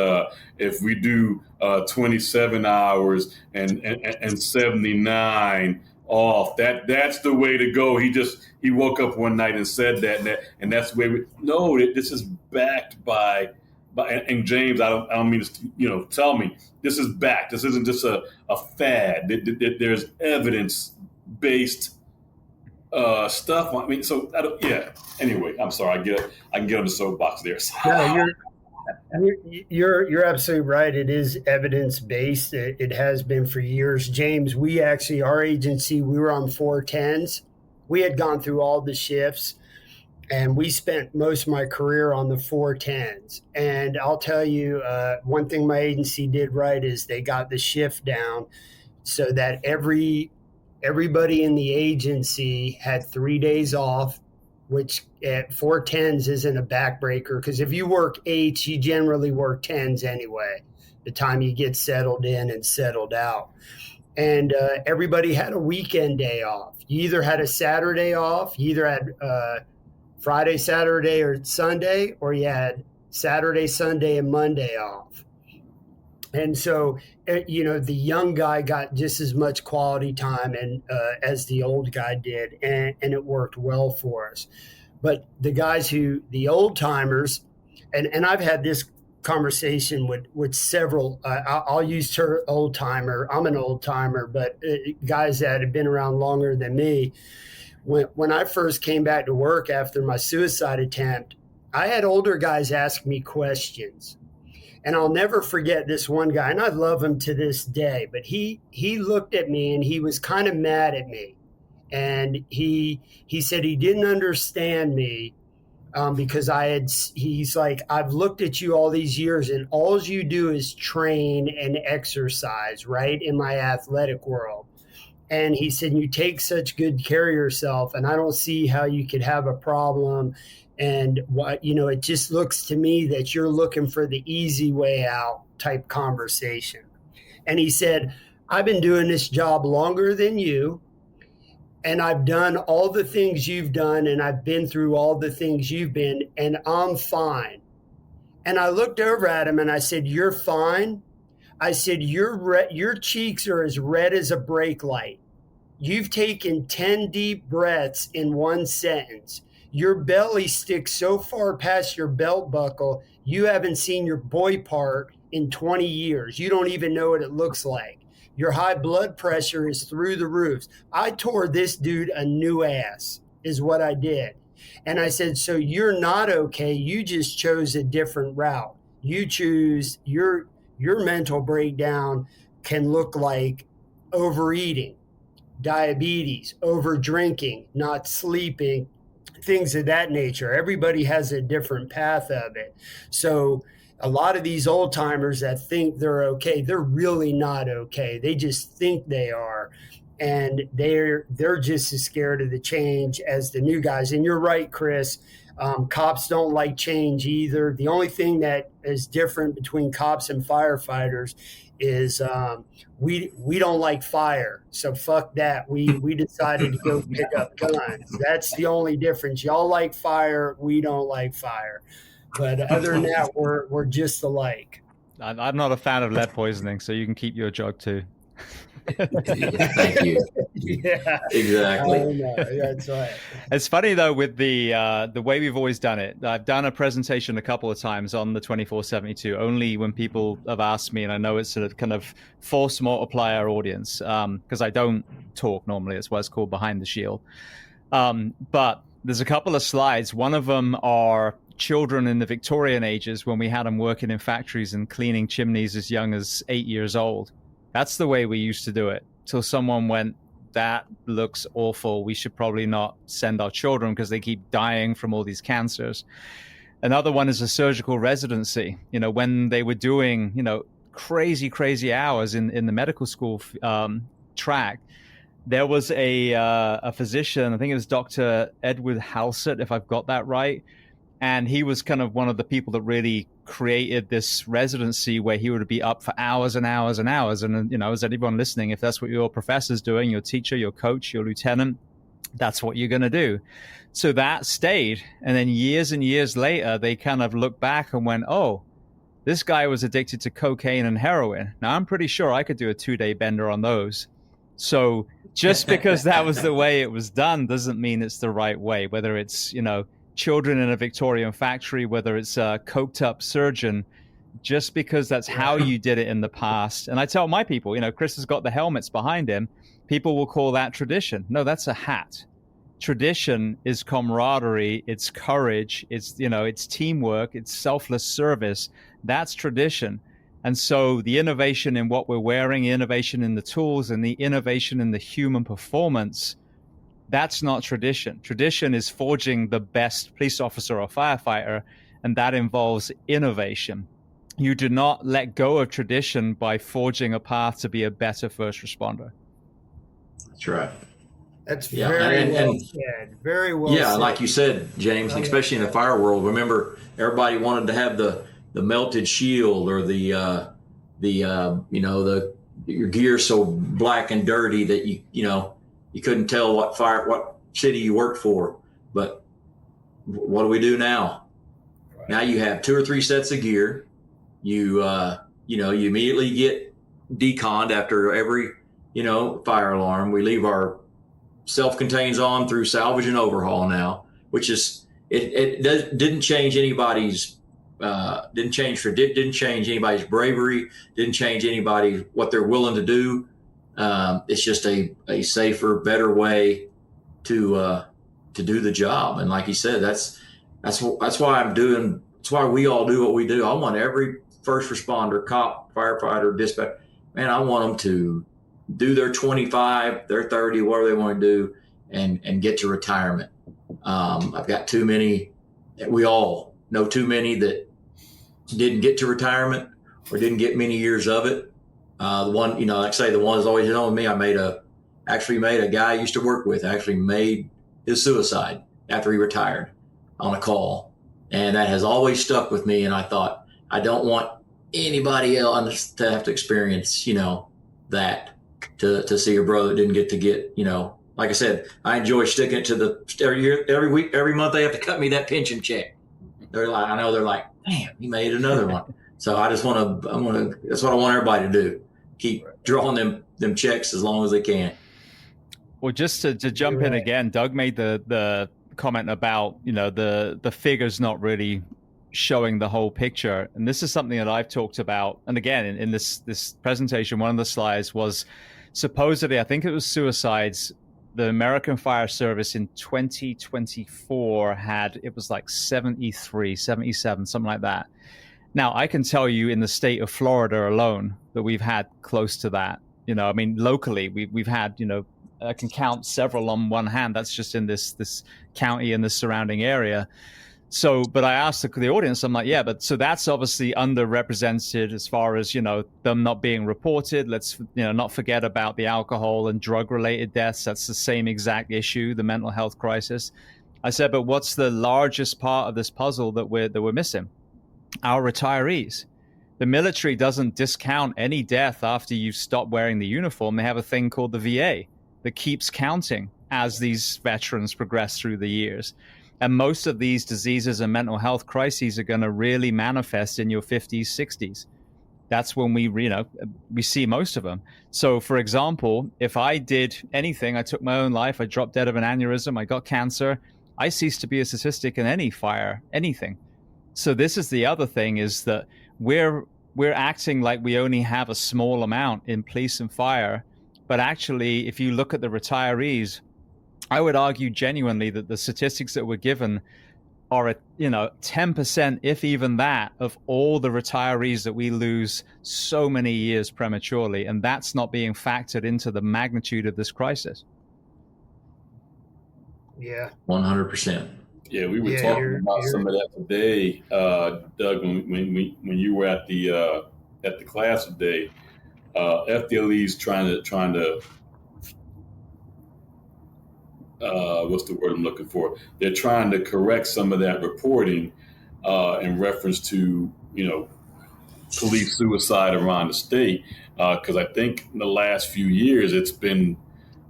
if we do 27 hours and 79 off, that's the way to go. He woke up one night and said that, and that's the way this is backed by and James, I don't mean to tell me, this is backed. This isn't just a fad. There's evidence-based stuff. I mean, so Anyway, I'm sorry. I can get on the soapbox there. No, you're absolutely right. It is evidence-based. It has been for years. James, our agency, we were on 410s. We had gone through all the shifts, and we spent most of my career on the 410s. And I'll tell you, one thing my agency did right is they got the shift down so that everybody in the agency had 3 days off, which at 410s isn't a backbreaker, because if you work 8s, you generally work 10s anyway, the time you get settled in and settled out. And everybody had a weekend day off. You either had a Saturday off, you either had Friday, Saturday, or Sunday, or you had Saturday, Sunday, and Monday off. And so, the young guy got just as much quality time as the old guy did, and it worked well for us. But the old timers, and I've had this conversation with several, I'll use old timer. I'm an old timer, but guys that have been around longer than me. When I first came back to work after my suicide attempt, I had older guys ask me questions. And I'll never forget this one guy, and I love him to this day, but he looked at me and he was kind of mad at me. And he said he didn't understand me because he's like, I've looked at you all these years and all you do is train and exercise, right, in my athletic world. And he said, you take such good care of yourself, and I don't see how you could have a problem. And it just looks to me that you're looking for the easy way out type conversation. And he said, I've been doing this job longer than you, and I've done all the things you've done, and I've been through all the things you've been, and I'm fine. And I looked over at him and I said, you're fine? I said, your cheeks are as red as a brake light. You've taken 10 deep breaths in one sentence. Your belly sticks so far past your belt buckle, you haven't seen your boy part in 20 years. You don't even know what it looks like. Your high blood pressure is through the roofs. I tore this dude a new ass, is what I did. And I said, so you're not okay. You just chose a different route. You choose your mental breakdown can look like overeating, diabetes, over drinking, not sleeping, things of that nature. Everybody has a different path of it. So a lot of these old timers that think they're okay, they're really not okay. They just think they are. And they're just as scared of the change as the new guys. And you're right, Chris. Cops don't like change either. The only thing that is different between cops and firefighters is we don't like fire. So fuck that. We decided to go pick up guns. That's the only difference. Y'all like fire. We don't like fire. But other than that, we're just alike. I'm not a fan of lead poisoning, so you can keep your job too. Thank you. Yeah, exactly. That's right. It's funny though with the way we've always done it. I've done a presentation a couple of times on the 2472, only when people have asked me, and I know it's a kind of force multiplier audience because I don't talk normally. It's what's called behind the shield. But there's a couple of slides. One of them are children in the Victorian ages when we had them working in factories and cleaning chimneys as young as 8 years old. That's the way we used to do it, till someone went, that looks awful. We should probably not send our children because they keep dying from all these cancers. Another one is a surgical residency. When they were doing, crazy hours in the medical school track, there was a physician, I think it was Dr. Edward Halsett, if I've got that right. And he was kind of one of the people that really created this residency where he would be up for hours and hours and hours. And, as anyone listening, if that's what your professor's doing, your teacher, your coach, your lieutenant, that's what you're going to do. So that stayed. And then years and years later, they kind of looked back and went, oh, this guy was addicted to cocaine and heroin. Now, I'm pretty sure I could do a 2-day bender on those. So just because that was the way it was done doesn't mean it's the right way, whether it's, children in a Victorian factory, whether it's a coked up surgeon, just because that's how you did it in the past. And I tell my people, Chris has got the helmets behind him. People will call that tradition. No, that's a hat. Tradition is camaraderie, it's courage, it's teamwork, it's selfless service. That's tradition. And so the innovation in what we're wearing, innovation in the tools, and the innovation in the human performance, that's not tradition. Tradition is forging the best police officer or firefighter, and that involves innovation. You do not let go of tradition by forging a path to be a better first responder. That's right. That's very well said. Very well said. Yeah, like you said, James, especially in the fire world, remember everybody wanted to have the melted shield or your gear so black and dirty that you couldn't tell what city you worked for. But what do we do now? Right. Now you have 2 or 3 sets of gear. You immediately get deconned after every fire alarm. We leave our self-contains on through salvage and overhaul now, which is didn't change anybody's didn't change anybody's bravery, didn't change anybody what they're willing to do. It's just a safer, better way to do the job. And like you said, that's why we all do what we do. I want every first responder, cop, firefighter, dispatcher, man, I want them to do their 25, their 30, whatever they want to do, and get to retirement. I've got too many, we all know too many that didn't get to retirement or didn't get many years of it. The one, like I say, the one that's always known me, I actually made a guy I used to work with, actually made his suicide after he retired on a call. And that has always stuck with me. And I thought, I don't want anybody else to have to experience, that, to see your brother didn't get, like I said, I enjoy sticking it to every week, every month they have to cut me that pension check. They're like, damn, he made another one. So I just want to, that's what I want everybody to do. Keep drawing them checks as long as they can. Well, just to jump in again, Doug made the comment about, the figures not really showing the whole picture. And this is something that I've talked about. And again, in this presentation, one of the slides was supposedly, I think it was suicides. The American Fire Service in 2024 it was like 73, 77, something like that. Now, I can tell you in the state of Florida alone that we've had close to that. Locally, we've had, I can count several on one hand. That's just in this county and the surrounding area. So, but I asked the audience, I'm like, yeah, but so that's obviously underrepresented as far as, them not being reported. Let's, not forget about the alcohol and drug related deaths. That's the same exact issue, the mental health crisis. I said, but what's the largest part of this puzzle that we're missing? Our retirees. The military doesn't discount any death after you've stopped wearing the uniform. They have a thing called the VA that keeps counting as these veterans progress through the years. And most of these diseases and mental health crises are going to really manifest in your 50s, 60s. That's when we see most of them. So, for example, if I did anything, I took my own life, I dropped dead of an aneurysm, I got cancer, I cease to be a statistic in any fire, anything. So this is the other thing, is that we're acting like we only have a small amount in police and fire. But actually, if you look at the retirees, I would argue genuinely that the statistics that we're given are at 10%, if even that, of all the retirees that we lose so many years prematurely. And that's not being factored into the magnitude of this crisis. Yeah. 100%. Yeah, we were talking about some of that today, Doug, when you were at the class today. FDLE's trying to what's the word I'm looking for? They're trying to correct some of that reporting in reference to, police suicide around the state. Because I think in the last few years, it's been,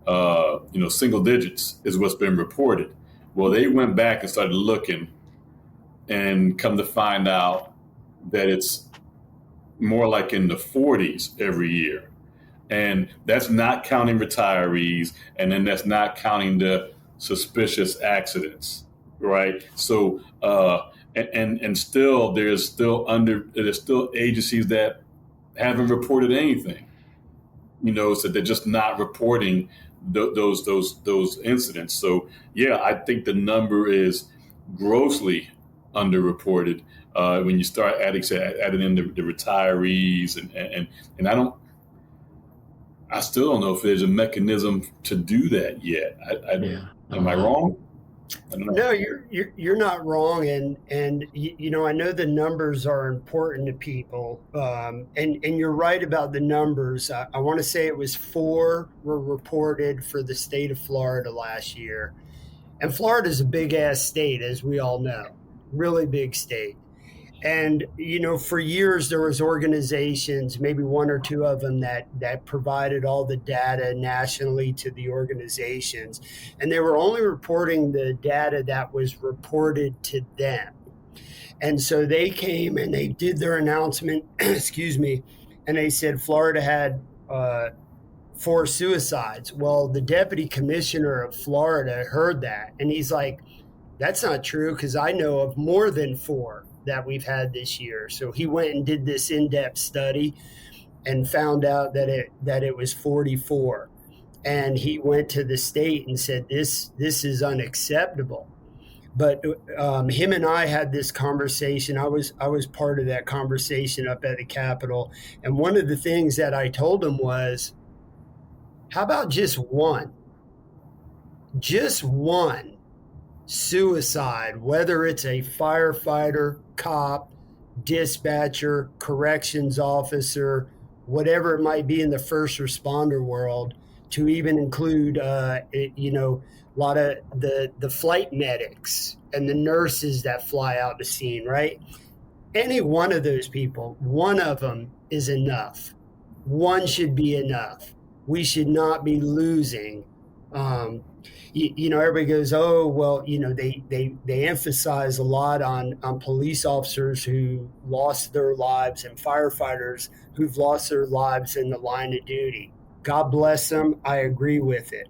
single digits is what's been reported. Well, they went back and started looking and come to find out that it's more like in the 40s every year. And that's not counting retirees, and then that's not counting the suspicious accidents, right? So, and still, there's still agencies that haven't reported anything, so they're just not reporting those incidents. So, yeah, I think the number is grossly underreported when you start adding in the retirees, and I still don't know if there's a mechanism to do that yet. Am I wrong? I don't know. No, you're not wrong, and I know the numbers are important to people, and you're right about the numbers. I want to say it was 4 were reported for the state of Florida last year, and Florida is a big ass state, as we all know, really big state. And, for years there was organizations, maybe 1 or 2 of them that provided all the data nationally to the organizations. And they were only reporting the data that was reported to them. And so they came and they did their announcement, excuse me, and they said Florida had 4 suicides. Well, the deputy commissioner of Florida heard that. And he's like, that's not true, because I know of more than 4 that we've had this year. So he went and did this in-depth study and found out that it was 44. And he went to the state and said, this is unacceptable. But him and I had this conversation. I was part of that conversation up at the Capitol. And one of the things that I told him was, how about just one suicide, whether it's a firefighter, cop, dispatcher, corrections officer, whatever it might be in the first responder world, to even include, a lot of the flight medics and the nurses that fly out to scene, right? Any one of those people, one of them is enough. One should be enough. We should not be losing. Everybody goes, oh, well, they emphasize a lot on police officers who lost their lives and firefighters who've lost their lives in the line of duty. God bless them. I agree with it.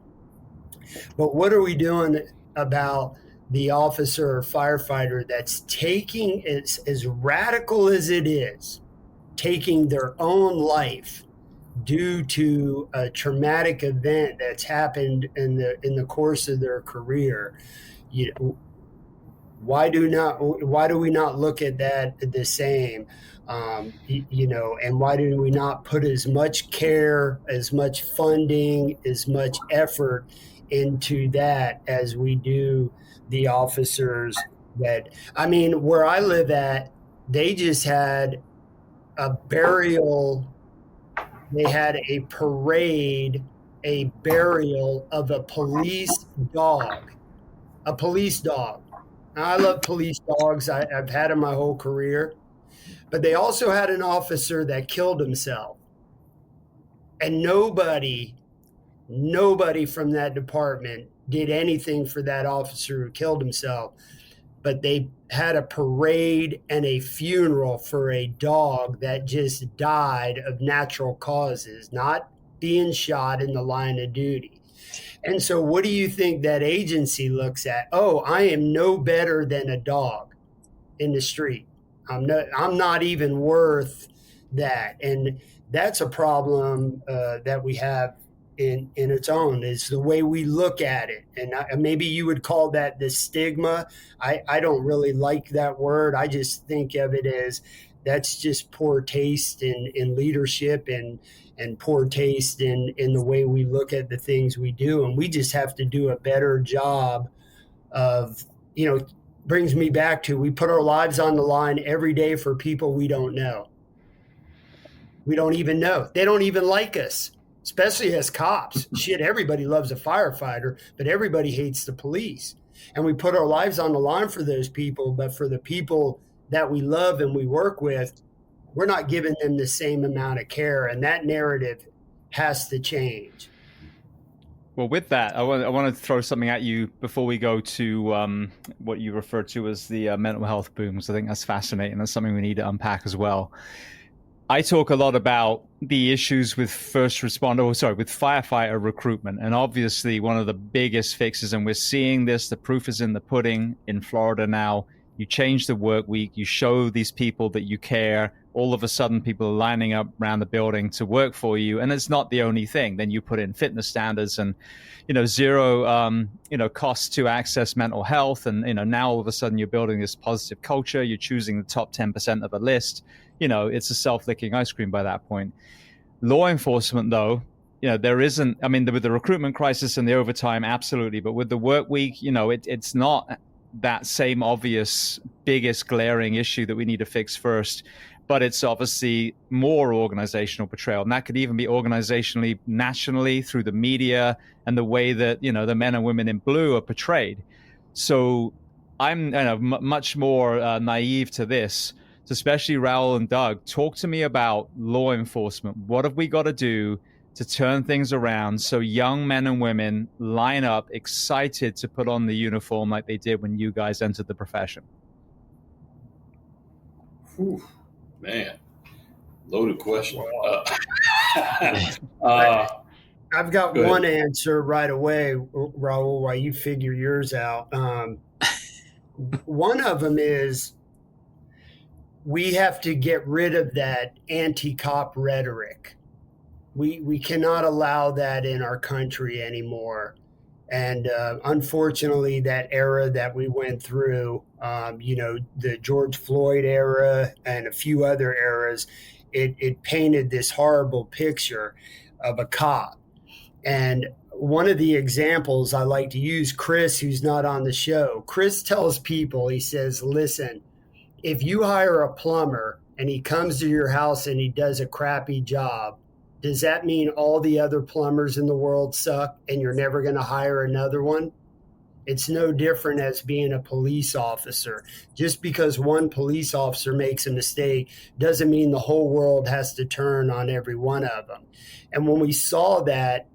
But what are we doing about the officer or firefighter that's taking, as radical as it is, taking their own life due to a traumatic event that's happened in the course of their career? Why do we not look at that the same? And why do we not put as much care, as much funding, as much effort into that as we do the officers where I live at, they just had a burial. They had a parade, a burial of a police dog. Now, I love police dogs. I've had them my whole career. But they also had an officer that killed himself. And nobody from that department did anything for that officer who killed himself. But they had a parade and a funeral for a dog that just died of natural causes, not being shot in the line of duty. And so what do you think that agency looks at? Oh, I am no better than a dog in the street. I'm not even worth that. And that's a problem that we have in its own, is the way we look at it. And maybe you would call that the stigma. I don't really like that word. I just think of it as that's just poor taste in leadership and poor taste in the way we look at the things we do. And we just have to do a better job of, brings me back to, we put our lives on the line every day for people we don't know. We don't even know. They don't even like us. especially as cops. Shit, everybody loves a firefighter, but everybody hates the police. And we put our lives on the line for those people, but for the people that we love and we work with, we're not giving them the same amount of care. And that narrative has to change. Well, with that, I want to throw something at you before we go to what you refer to as the mental health booms. I think that's fascinating. That's something we need to unpack as well. I talk a lot about the issues with with firefighter recruitment. And obviously one of the biggest fixes, and we're seeing this, the proof is in the pudding in Florida now. You change the work week, you show these people that you care. All of a sudden, people are lining up around the building to work for you. And it's not the only thing. Then you put in fitness standards and, zero, cost to access mental health. And, now all of a sudden you're building this positive culture. You're choosing the top 10% of a list. It's a self-licking ice cream by that point. Law enforcement, though, there isn't, with the recruitment crisis and the overtime, absolutely. But with the work week, it's not that same obvious, biggest glaring issue that we need to fix first. But it's obviously more organizational betrayal. And that could even be organizationally, nationally, through the media and the way that, the men and women in blue are portrayed. So I'm much more naive to this. So especially Raul and Doug, talk to me about law enforcement. What have we got to do to turn things around so young men and women line up excited to put on the uniform like they did when you guys entered the profession? Whew. Man, loaded question. I've got one answer right away, Raul, while you figure yours out. One of them is we have to get rid of that anti-cop rhetoric. We cannot allow that in our country anymore. And unfortunately, that era that we went through, the George Floyd era and a few other eras, it painted this horrible picture of a cop. And one of the examples I like to use, Chris, who's not on the show, Chris tells people, he says, listen, if you hire a plumber and he comes to your house and he does a crappy job, does that mean all the other plumbers in the world suck and you're never going to hire another one? It's no different as being a police officer. Just because one police officer makes a mistake doesn't mean the whole world has to turn on every one of them. And when we saw that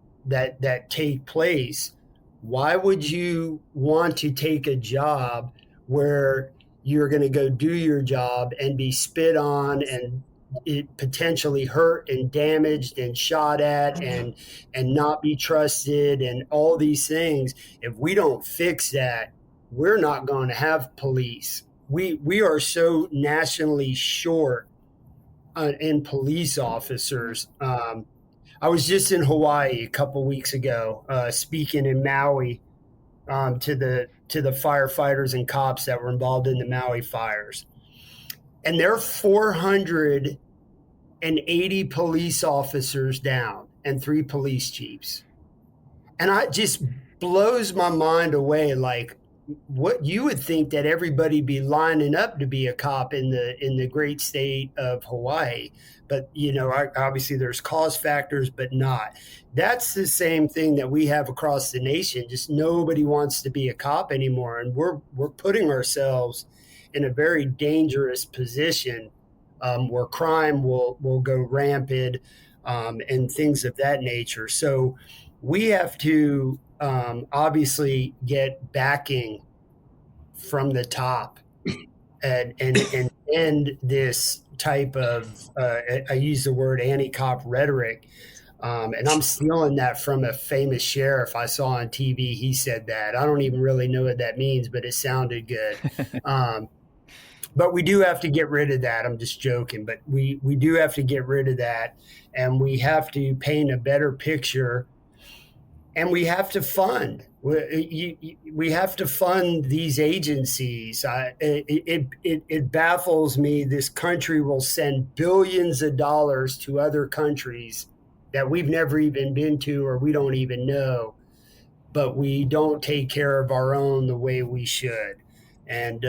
take place, why would you want to take a job where you're going to go do your job and be spit on and it potentially hurt and damaged and shot at and not be trusted and all these things? If we don't fix that, we're not going to have police. We are so nationally short in police officers. I was just in Hawaii a couple weeks ago, speaking in Maui to the firefighters and cops that were involved in the Maui fires. And there are 480 police officers down and 3 police chiefs. And it just blows my mind away. Like, what you would think that everybody be lining up to be a cop in the great state of Hawaii. But, obviously there's cost factors, but not. That's the same thing that we have across the nation. Just nobody wants to be a cop anymore. And we're putting ourselves in a very dangerous position where crime will go rampant and things of that nature. So we have to obviously get backing from the top and end this type of, I use the word anti-cop rhetoric. And I'm stealing that from a famous sheriff I saw on TV. He said that. I don't even really know what that means, but it sounded good. But we do have to get rid of that. I'm just joking, but we do have to get rid of that, and we have to paint a better picture, and we have to fund. We have to fund these agencies. It baffles me. This country will send billions of dollars to other countries that we've never even been to or we don't even know, but we don't take care of our own the way we should. And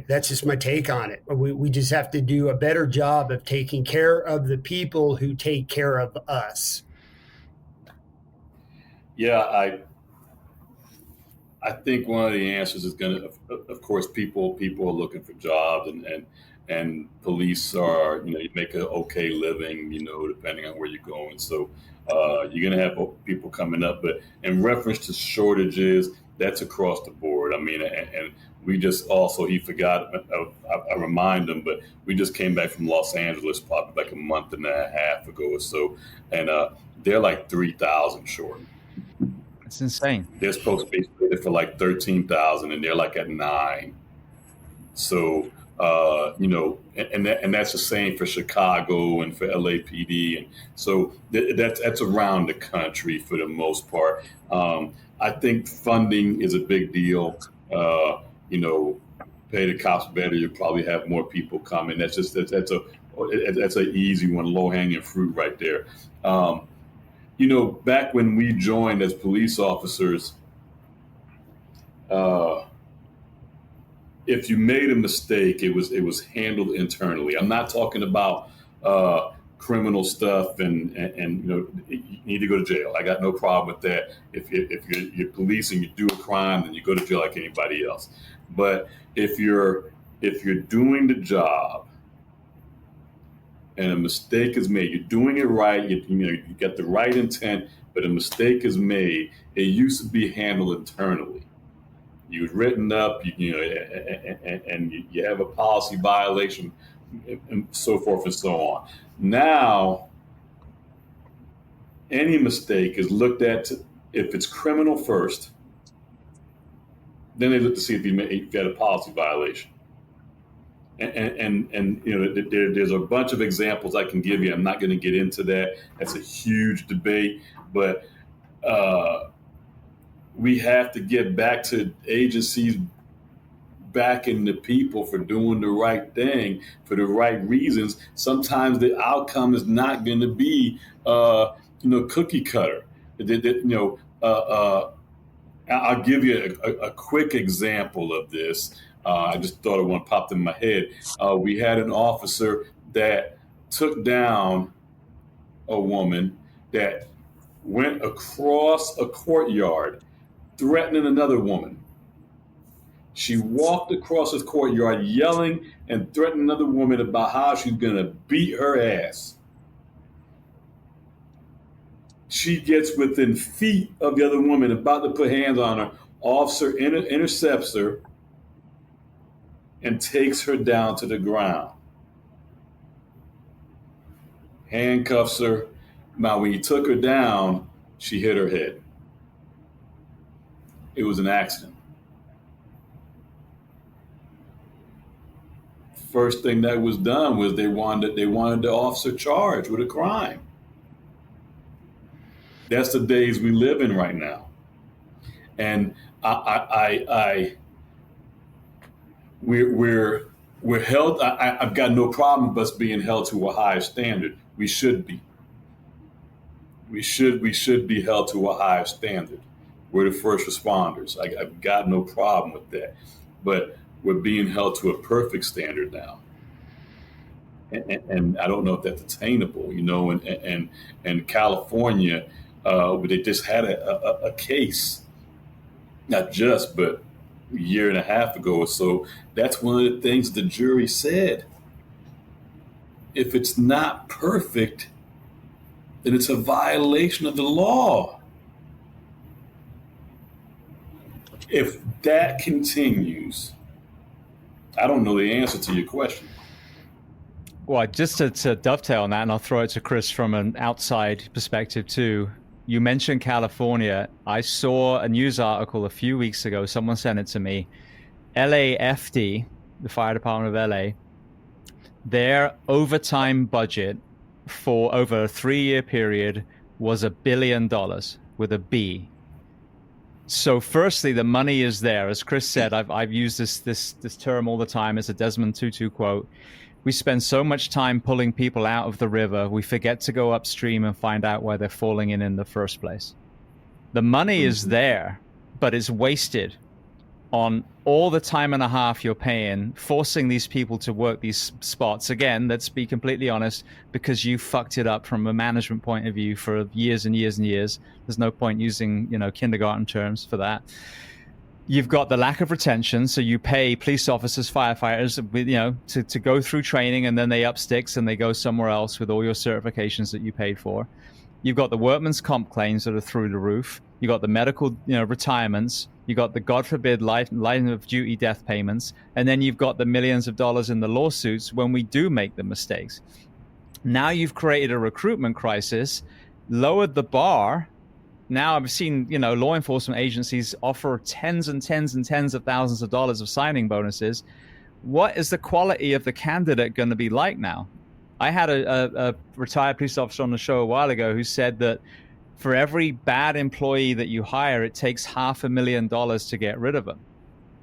that's just my take on it. We just have to do a better job of taking care of the people who take care of us. Yeah, I think one of the answers is going to, of course, people are looking for jobs, and police are, you make an okay living, depending on where you're going. So you're going to have people coming up. But in reference to shortages, that's across the board. I mean, and we just also, he forgot, I remind him, but we just came back from Los Angeles probably like a month and a half ago or so. And they're like 3,000 short. It's insane. They're supposed to be slated for like 13,000, and they're like at 9. So, and that's the same for Chicago and for LAPD, and so that's around the country for the most part. I think funding is a big deal. Pay the cops better, you'll probably have more people coming. That's an easy one, low hanging fruit right there. Back when we joined as police officers, if you made a mistake, it was handled internally. I'm not talking about criminal stuff and you need to go to jail. I got no problem with that. If you're police and you do a crime, then you go to jail like anybody else. But if you're doing the job and a mistake is made, you're doing it right, you got the right intent, but a mistake is made, it used to be handled internally. You was written up, and you have a policy violation, and so forth and so on. Now, any mistake is looked at, if it's criminal first, then they look to see if you got a policy violation. And there's a bunch of examples I can give you. I'm not going to get into that. That's a huge debate, but we have to get back to agencies backing the people for doing the right thing for the right reasons. Sometimes the outcome is not going to be cookie cutter. I'll give you a quick example of this. I just thought of one popped in my head. We had an officer that took down a woman that went across a courtyard threatening another woman. She walked across his courtyard yelling and threatening another woman about how she's going to beat her ass. She gets within feet of the other woman, about to put hands on her. Officer intercepts her and takes her down to the ground. Handcuffs her. Now, when he took her down, she hit her head. It was an accident. First thing that was done was they wanted the officer charged with a crime. That's the days we live in right now. And we're held. I've got no problem with us being held to a higher standard. We should be. We should be held to a higher standard. We're the first responders. I've got no problem with that. But we're being held to a perfect standard now. And I don't know if that's attainable, and California, they just had a case, not just, but a year and a half ago or so. That's one of the things the jury said. If it's not perfect, then it's a violation of the law. If that continues, I don't know the answer to your question. Well, just to dovetail on that, and I'll throw it to Chris from an outside perspective too. You mentioned California. I saw a news article a few weeks ago. Someone sent it to me. LAFD, the fire department of LA, their overtime budget for over a 3-year period was $1 billion with a B. So firstly, the money is there. As Chris said, I've used this term all the time as a Desmond Tutu quote. We spend so much time pulling people out of the river, we forget to go upstream and find out why they're falling in the first place. The money is there, but it's wasted on all the time and a half you're paying, forcing these people to work these spots. Again, let's be completely honest, because you fucked it up from a management point of view for years and years and years. There's no point using, kindergarten terms for that. You've got the lack of retention, so you pay police officers, firefighters, to go through training, and then they up sticks and they go somewhere else with all your certifications that you paid for. You've got the workman's comp claims that are through the roof. You've got the medical, retirements. You've got the, God forbid, line of duty death payments. And then you've got the millions of dollars in the lawsuits when we do make the mistakes. Now you've created a recruitment crisis, lowered the bar. Now I've seen, law enforcement agencies offer tens and tens and tens of thousands of dollars of signing bonuses. What is the quality of the candidate going to be like now? I had a retired police officer on the show a while ago who said that for every bad employee that you hire, it takes $500,000 to get rid of them.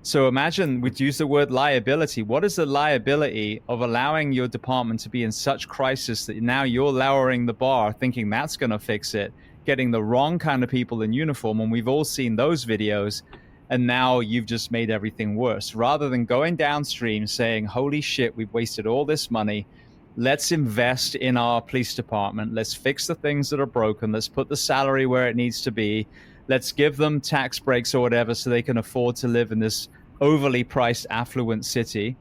So imagine, we'd use the word liability. What is the liability of allowing your department to be in such crisis that now you're lowering the bar, thinking that's going to fix it, getting the wrong kind of people in uniform? And we've all seen those videos. And now you've just made everything worse. Rather than going downstream saying, holy shit, we've wasted all this money. Let's invest in our police department. Let's fix the things that are broken. Let's put the salary where it needs to be. Let's give them tax breaks or whatever so they can afford to live in this overly priced, affluent city.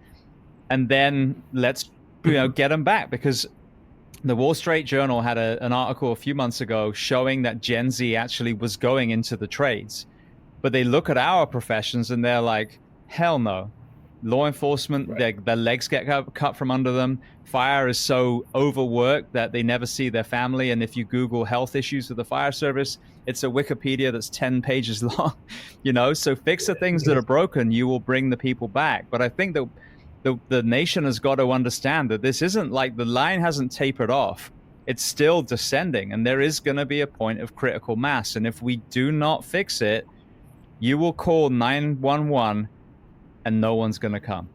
And then let's get them back, because the Wall Street Journal had an article a few months ago showing that Gen Z actually was going into the trades. But they look at our professions and they're like, hell no. Law enforcement, right. Their legs get cut from under them. Fire is so overworked that they never see their family. And if you Google health issues with the fire service, it's a Wikipedia that's 10 pages long. So fix the things that are broken, you will bring the people back. But I think that the nation has got to understand that this isn't like the line hasn't tapered off. It's still descending, and there is going to be a point of critical mass. And if we do not fix it, you will call 911 and no one's going to come.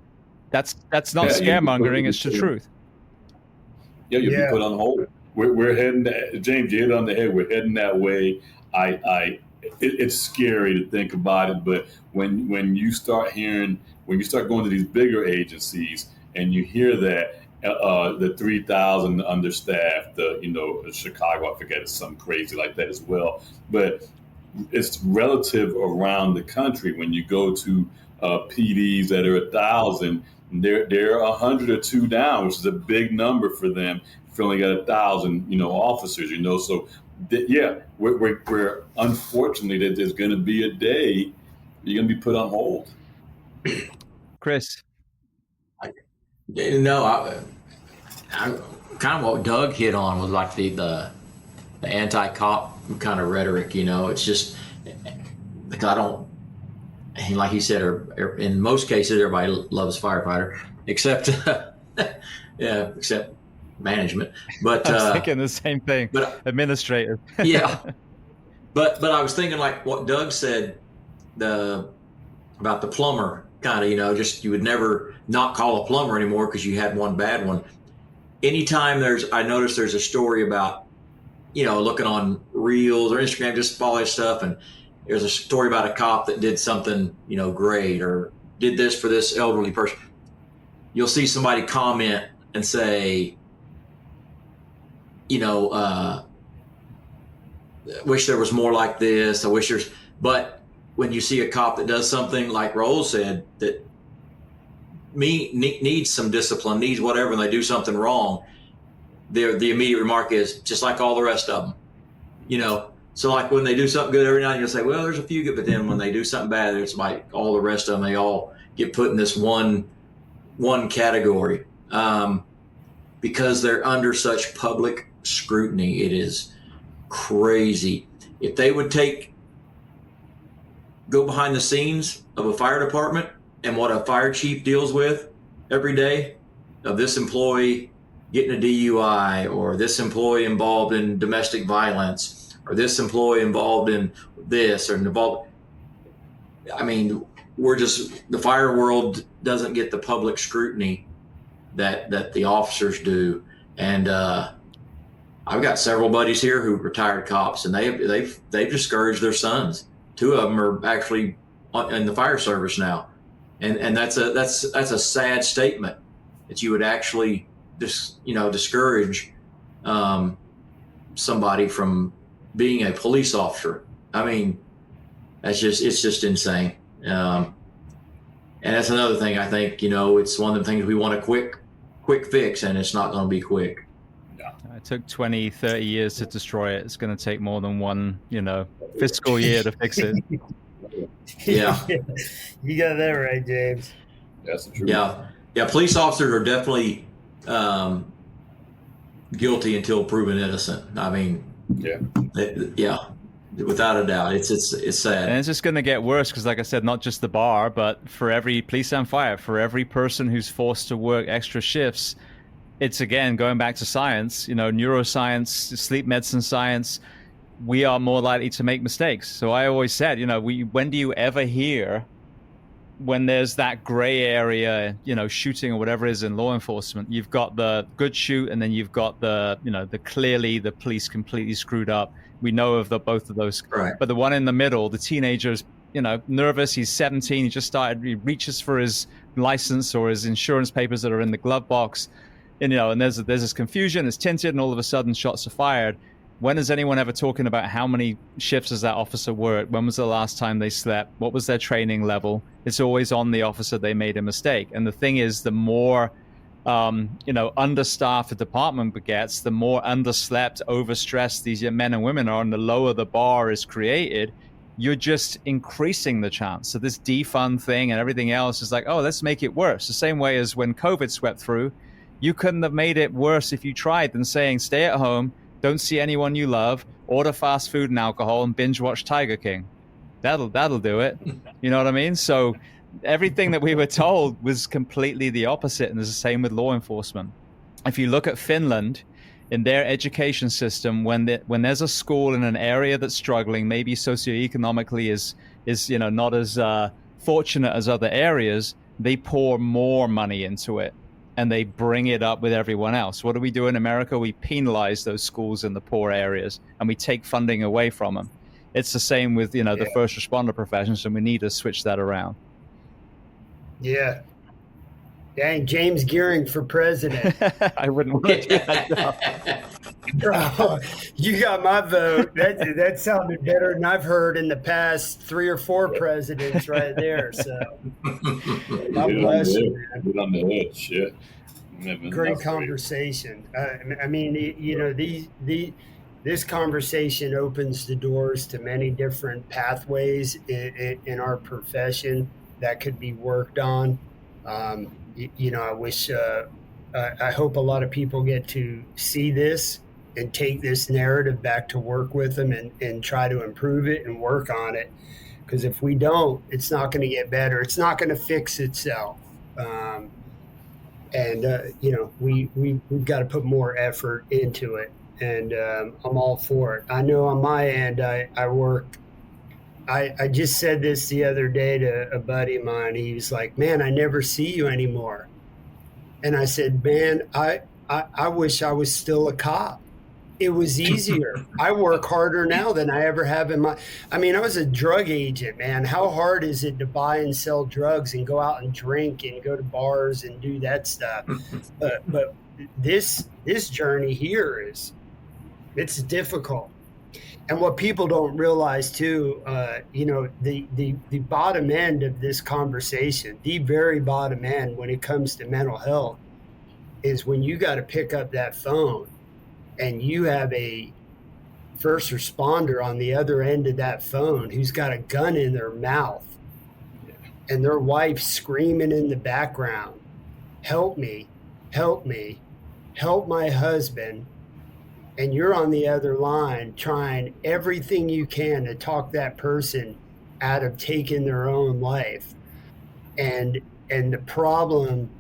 That's not scaremongering, it's the truth. Yeah, you'll be put on hold. We're heading, James, you hit on the head. We're heading that way. It's scary to think about it, but when you start going to these bigger agencies and you hear that the 3,000 understaffed, Chicago, I forget, it's something crazy like that as well. But it's relative around the country. When you go to PDs that are 1,000, they're 100 or 2 down, which is a big number for them. If you only got 1,000, officers, So, we're unfortunately that there's going to be a day you're going to be put on hold. Chris, I kind of what Doug hit on was like the anti-cop kind of rhetoric. It's just because I don't. And like he said, in most cases, everybody loves firefighter, except except management. But I was thinking the same thing. But administrative. Yeah. But I was thinking like what Doug said about the plumber, kind of, just you would never not call a plumber anymore because you had one bad one. Anytime I noticed there's a story about, looking on Reels or Instagram, just all this stuff, and there's a story about a cop that did something, great, or did this for this elderly person. You'll see somebody comment and say, wish there was more like this. But when you see a cop that does something like Raul said, that needs some discipline, needs whatever, and they do something wrong, the immediate remark is just like all the rest of them, So like when they do something good every night, you'll say, well, there's a few good, but then when they do something bad, it's like all the rest of them, they all get put in this one category because they're under such public scrutiny. It is crazy. If they would go behind the scenes of a fire department and what a fire chief deals with every day, of this employee getting a DUI, or this employee involved in domestic violence, or this employee involved in this, or involved. I mean, the fire world doesn't get the public scrutiny that the officers do. And I've got several buddies here who retired cops, and they've discouraged their sons. 2 of them are actually in the fire service now, and that's a sad statement that you would actually discourage somebody from being a police officer. I mean, it's just insane. And that's another thing. I think it's one of the things we want a quick fix, and it's not going to be quick. It took 20, 30 years to destroy it. It's going to take more than one, fiscal year to fix it. Yeah. You got that right, James. That's the truth. Yeah. Police officers are definitely guilty until proven innocent. I mean, without a doubt. It's sad. And it's just going to get worse because, like I said, not just the bar, but for every police and fire, for every person who's forced to work extra shifts, it's, again, going back to science, neuroscience, sleep medicine science, we are more likely to make mistakes. So I always said, when do you ever hear when there's that gray area, shooting or whatever it is in law enforcement? You've got the good shoot, and then you've got the clearly the police completely screwed up. We know of both of those. Right. But the one in the middle, the teenager's, nervous, he's 17, he reaches for his license or his insurance papers that are in the glove box. And there's this confusion, it's tinted, and all of a sudden shots are fired. When is anyone ever talking about how many shifts has that officer worked? When was the last time they slept? What was their training level? It's always on the officer they made a mistake. And the thing is, the more understaffed the department gets, the more underslept, overstressed these men and women are, and the lower the bar is created, you're just increasing the chance. So this defund thing and everything else is like, oh, let's make it worse. The same way as when COVID swept through, you couldn't have made it worse if you tried than saying, stay at home, don't see anyone you love, order fast food and alcohol, and binge watch Tiger King. That'll do it. You know what I mean? So everything that we were told was completely the opposite, and it's the same with law enforcement. If you look at Finland, in their education system, when there's a school in an area that's struggling, maybe socioeconomically is not as fortunate as other areas, they pour more money into it, and they bring it up with everyone else. What do we do in America? We penalize those schools in the poor areas, and we take funding away from them. It's the same with the first responder professions, and we need to switch that around. Yeah. Dang, James Gearing for president. I wouldn't want to do that. Bro, you got my vote. That sounded better than I've heard in the past 3 or 4 presidents right there. So, God bless you, man. Get on the edge, shit. Great conversation. I mean, this conversation opens the doors to many different pathways in our profession that could be worked on. I wish, I hope a lot of people get to see this and take this narrative back to work with them and try to improve it and work on it. Because if we don't, it's not going to get better. It's not going to fix itself. We've got to put more effort into it. And I'm all for it. I know on my end, I work. I just said this the other day to a buddy of mine. He was like, man, I never see you anymore. And I said, man, I wish I was still a cop. It was easier. I work harder now than I ever have I was a drug agent, man. How hard is it to buy and sell drugs and go out and drink and go to bars and do that stuff? But this journey here it's difficult. And what people don't realize too, the bottom end of this conversation, the very bottom end when it comes to mental health, is when you got to pick up that phone and you have a first responder on the other end of that phone who's got a gun in their mouth and their wife screaming in the background, help me, help my husband. And you're on the other line trying everything you can to talk that person out of taking their own life. And the problem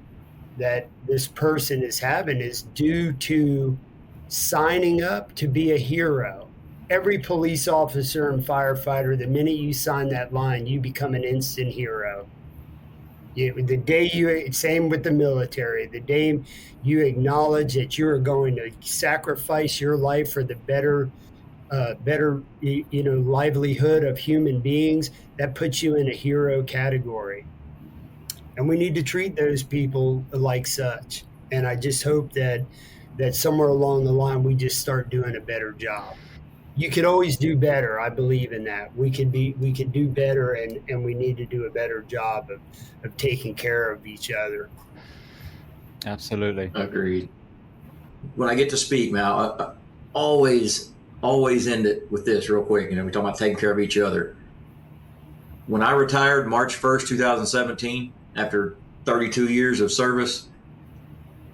that this person is having is due to signing up to be a hero. Every police officer and firefighter, the minute you sign that line, you become an instant hero. The day same with the military, the day you acknowledge that you are going to sacrifice your life for the better better, livelihood of human beings, that puts you in a hero category. And we need to treat those people like such. And I just hope that somewhere along the line, we just start doing a better job. You could always do better. I believe in that. We could do better, and we need to do a better job of taking care of each other. Absolutely. Agreed. When I get to speak, man, I always end it with this real quick. We talk about taking care of each other. When I retired March 1st, 2017, after 32 years of service,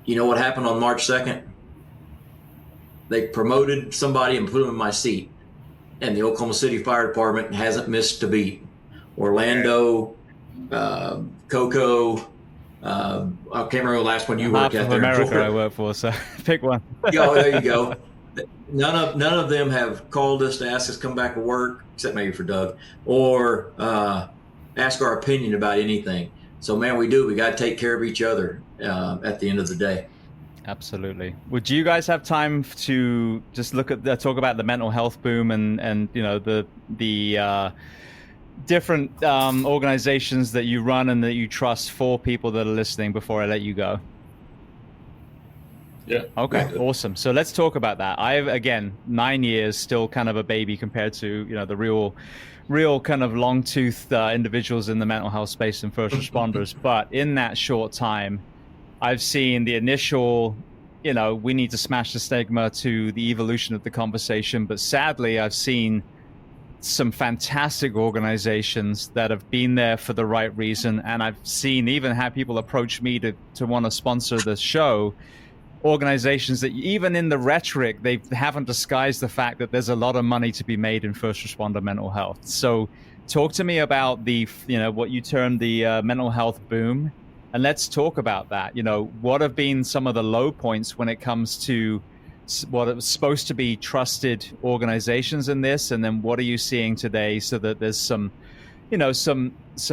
you know what happened on March 2nd? They promoted somebody and put them in my seat. And the Oklahoma City Fire Department hasn't missed a beat. Orlando, Cocoa, I can't remember the last one you worked at. Half of America I work for, so pick one. Oh, there you go. None of them have called us to ask us to come back to work, except maybe for Doug, or ask our opinion about anything. So, man, we got to take care of each other at the end of the day. Absolutely. Would you guys have time to just talk about the mental health boom and the different organizations that you run and that you trust for people that are listening before I let you go? Yeah. Okay. Awesome. So let's talk about that. Again, 9 years, still kind of a baby compared to, the real kind of long-toothed individuals in the mental health space and first responders. But in that short time, I've seen the initial, we need to smash the stigma to the evolution of the conversation. But sadly, I've seen some fantastic organizations that have been there for the right reason. And I've seen even had people approach me to want to sponsor the show. Organizations that even in the rhetoric, they haven't disguised the fact that there's a lot of money to be made in first responder mental health. So talk to me about what you termed the mental health boom. And let's talk about that. What have been some of the low points when it comes to what was supposed to be trusted organizations in this? And then what are you seeing today so that there's some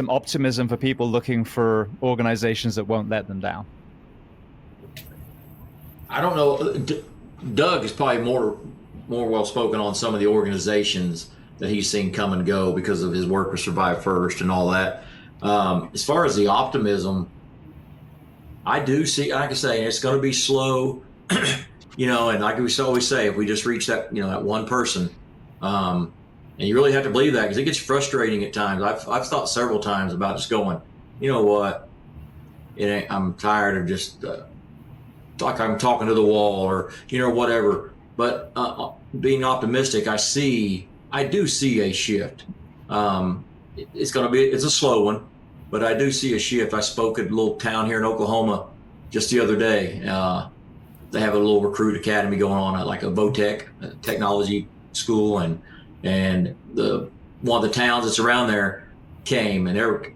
optimism for people looking for organizations that won't let them down? I don't know. Doug is probably more well-spoken on some of the organizations that he's seen come and go because of his work with Survive First and all that. As far as the optimism, I do see, like I say, it's going to be slow, and like we always say, if we just reach that, that one person, and you really have to believe that because it gets frustrating at times. I've thought several times about just going, you know what, I'm tired of just like I'm talking to the wall or, whatever. But being optimistic, I do see a shift. It's a slow one. But I do see a shift. I spoke at a little town here in Oklahoma just the other day. They have a little recruit academy going on at like a VOTEC, a technology school, and one of the towns that's around there came, and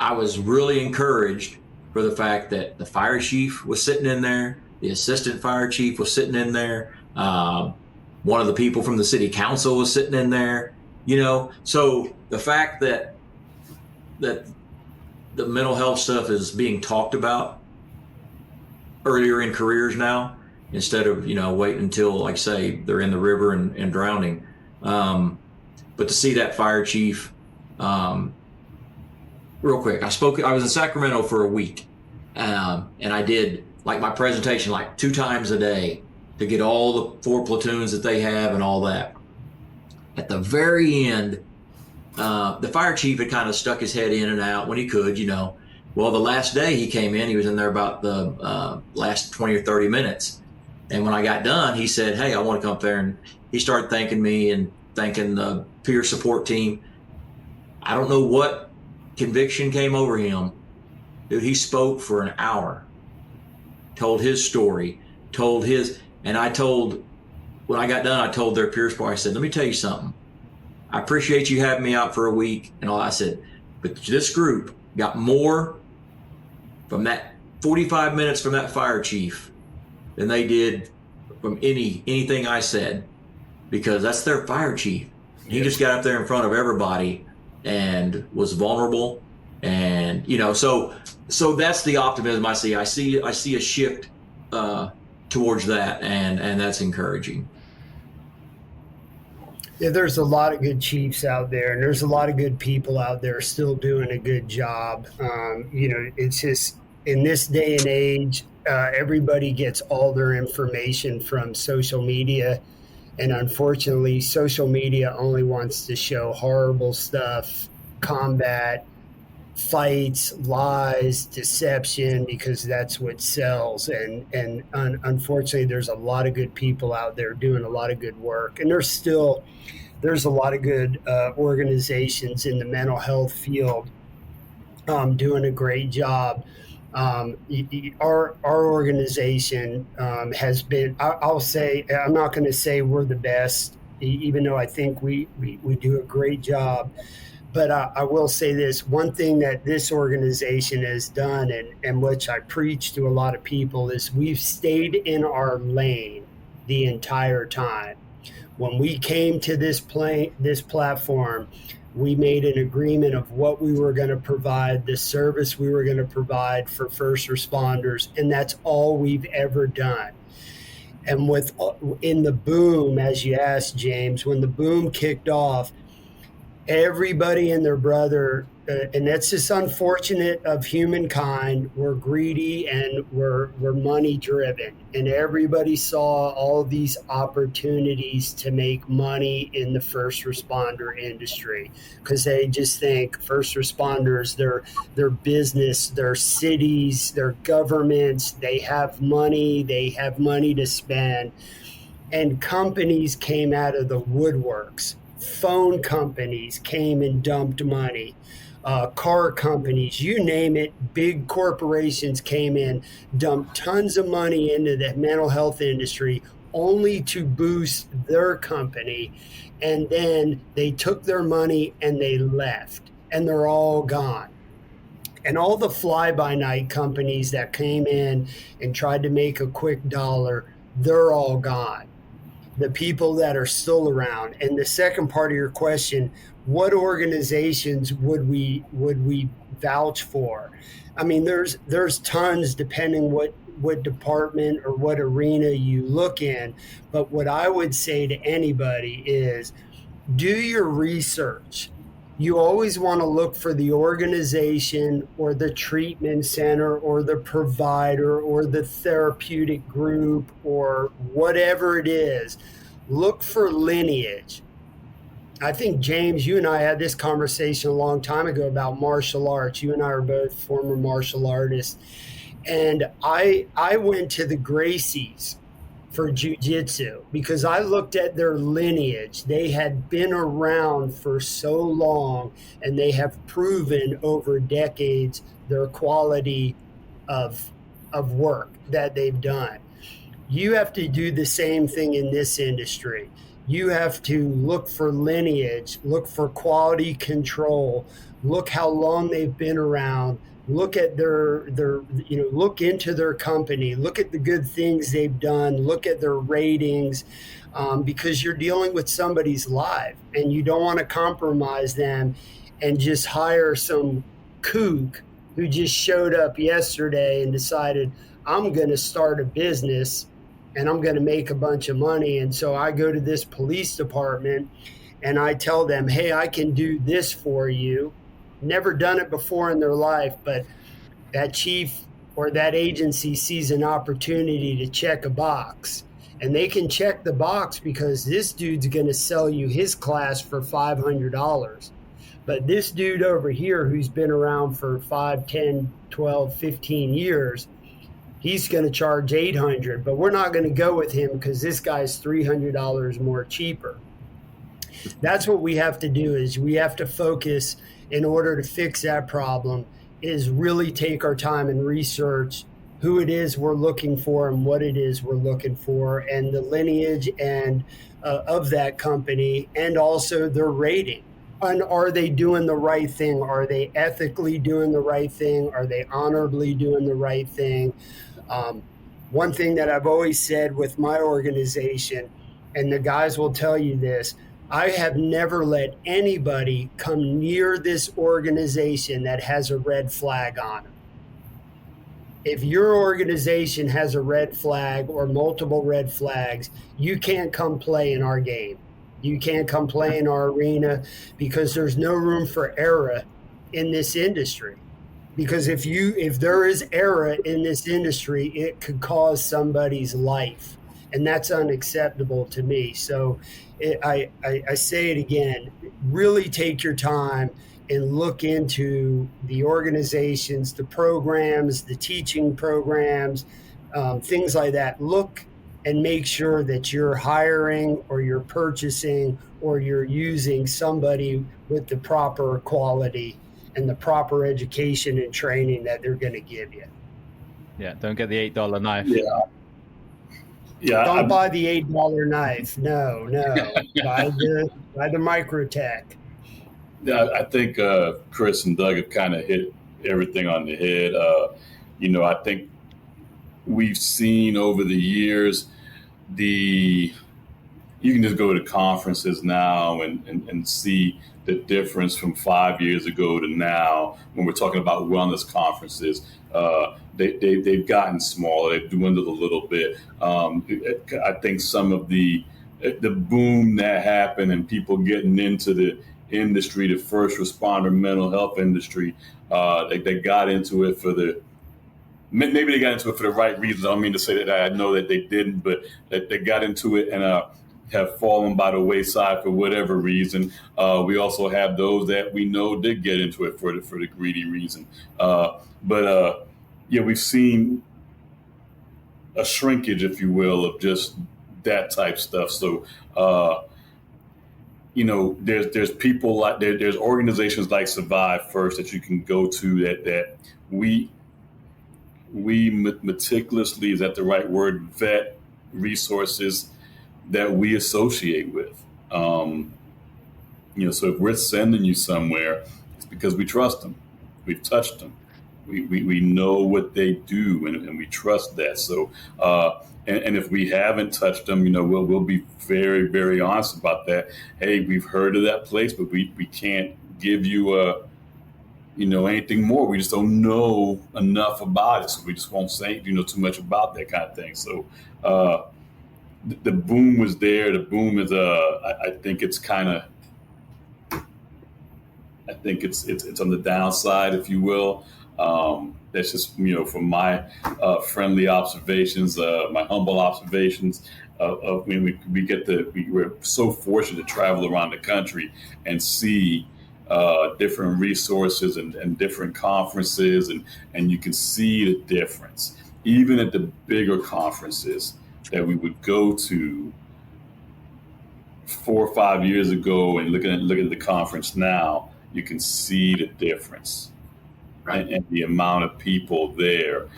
I was really encouraged for the fact that the fire chief was sitting in there, the assistant fire chief was sitting in there, one of the people from the city council was sitting in there, So the fact that the mental health stuff is being talked about earlier in careers now, instead of, waiting until, like say, they're in the river and drowning. But to see that fire chief, real quick, I was in Sacramento for a week, and I did like my presentation like 2 times a day to get all the 4 platoons that they have and all that. At the very end, the fire chief had kind of stuck his head in and out when he could, Well, the last day he came in, he was in there about the last 20 or 30 minutes. And when I got done, he said, "Hey, I want to come up there." And he started thanking me and thanking the peer support team. I don't know what conviction came over him. Dude, he spoke for an hour, told his story, and when I got done, I told their peer support, I said, "Let me tell you something. I appreciate you having me out for a week." And all I said, but this group got more from that 45 minutes from that fire chief than they did from anything I said, because that's their fire chief. He just got up there in front of everybody and was vulnerable. And, so that's the optimism I see. I see a shift towards that, and that's encouraging. Yeah, there's a lot of good chiefs out there, and there's a lot of good people out there still doing a good job. It's just in this day and age, everybody gets all their information from social media. And unfortunately, social media only wants to show horrible stuff, combat, fights, lies, deception, because that's what sells. And unfortunately, there's a lot of good people out there doing a lot of good work, and there's a lot of good organizations in the mental health field doing a great job. Our organization has been. I'll say, I'm not going to say we're the best, even though I think we do a great job. But I will say this one thing that this organization has done, and which I preach to a lot of people, is we've stayed in our lane the entire time. When we came to this platform, we made an agreement of what we were going to provide, the service we were going to provide for first responders, and that's all we've ever done. And in the boom, as you asked, James, when the boom kicked off, everybody and their brother, and that's just unfortunate of humankind, we're greedy and we're money driven, and everybody saw all these opportunities to make money in the first responder industry, because they just think first responders, their business, their cities, their governments, they have money to spend. And companies came out of the woodworks. Phone companies came and dumped money. Car companies, you name it, big corporations came in, dumped tons of money into the mental health industry only to boost their company. And then they took their money and they left, and they're all gone. And all the fly-by-night companies that came in and tried to make a quick dollar, they're all gone. The people that are still around. And the second part of your question, what organizations would we vouch for? I mean, there's tons, depending what department or what arena you look in. But what I would say to anybody is, do your research. You always want to look for the organization or the treatment center or the provider or the therapeutic group or whatever it is. Look for lineage. I think, James, you and I had this conversation a long time ago about martial arts. You and I are both former martial artists. And I went to the Gracies for jiu-jitsu because I looked at their lineage. They had been around for so long, and they have proven over decades their quality of work that they've done. You have to do the same thing in this industry. You have to look for lineage, look for quality control, look how long they've been around, look at look into their company, look at the good things they've done, look at their ratings, because you're dealing with somebody's life, and you don't want to compromise them and just hire some kook who just showed up yesterday and decided, I'm going to start a business and I'm going to make a bunch of money. And so I go to this police department and I tell them, hey, I can do this for you. Never done it before in their life, but that chief or that agency sees an opportunity to check a box. And they can check the box because this dude's going to sell you his class for $500. But this dude over here who's been around for 5, 10, 12, 15 years, he's going to charge $800, but we're not going to go with him because this guy's $300 more cheaper. That's what we have to do, is we have to focus in order to fix that problem, is really take our time and research who it is we're looking for and what it is we're looking for, and the lineage and of that company, and also their rating. And are they doing the right thing? Are they ethically doing the right thing? Are they honorably doing the right thing? One thing that I've always said with my organization, and the guys will tell you this, I have never let anybody come near this organization that has a red flag on it. If your organization has a red flag or multiple red flags, you can't come play in our game. You can't come play in our arena because there's no room for error in this industry. Because if there is error in this industry, it could cause somebody's life, and that's unacceptable to me. So I say it again, really take your time and look into the organizations, the programs, the teaching programs, things like that. Look and make sure that you're hiring or you're purchasing or you're using somebody with the proper quality and the proper education and training that they're going to give you. Yeah, don't get the $8 knife. Yeah. Don't buy the $8 knife. No. buy the Microtech. Yeah, I think Chris and Doug have kind of hit everything on the head. I think we've seen over the years you can just go to conferences now and see the difference from 5 years ago to now when we're talking about wellness conferences. They've gotten smaller. They've dwindled a little bit. I think some of the boom that happened and people getting into the industry, the first responder mental health industry, they got into it maybe they got into it for the right reasons. I don't mean to say that I know that they didn't, but that they got into it and have fallen by the wayside for whatever reason. We also have those that we know did get into it for the greedy reason. We've seen a shrinkage, if you will, of just that type stuff. So, there's people like there's organizations like Survive First that you can go to that we meticulously, is that the right word, vet resources that we associate with. So if we're sending you somewhere, it's because we trust them. We've touched them. We know what they do, and we trust that. So, and if we haven't touched them, we'll be very, very honest about that. Hey, we've heard of that place, but we can't give you anything more. We just don't know enough about it, so we just won't say too much about that kind of thing. So, the boom was there. The boom is I think it's on the downside, if you will. That's just from my friendly observations, my humble observations of when we're so fortunate to travel around the country and see different resources and different conferences, and you can see the difference even at the bigger conferences that we would go to 4 or 5 years ago, and looking at the conference now, you can see the difference. Right. And the amount of people there.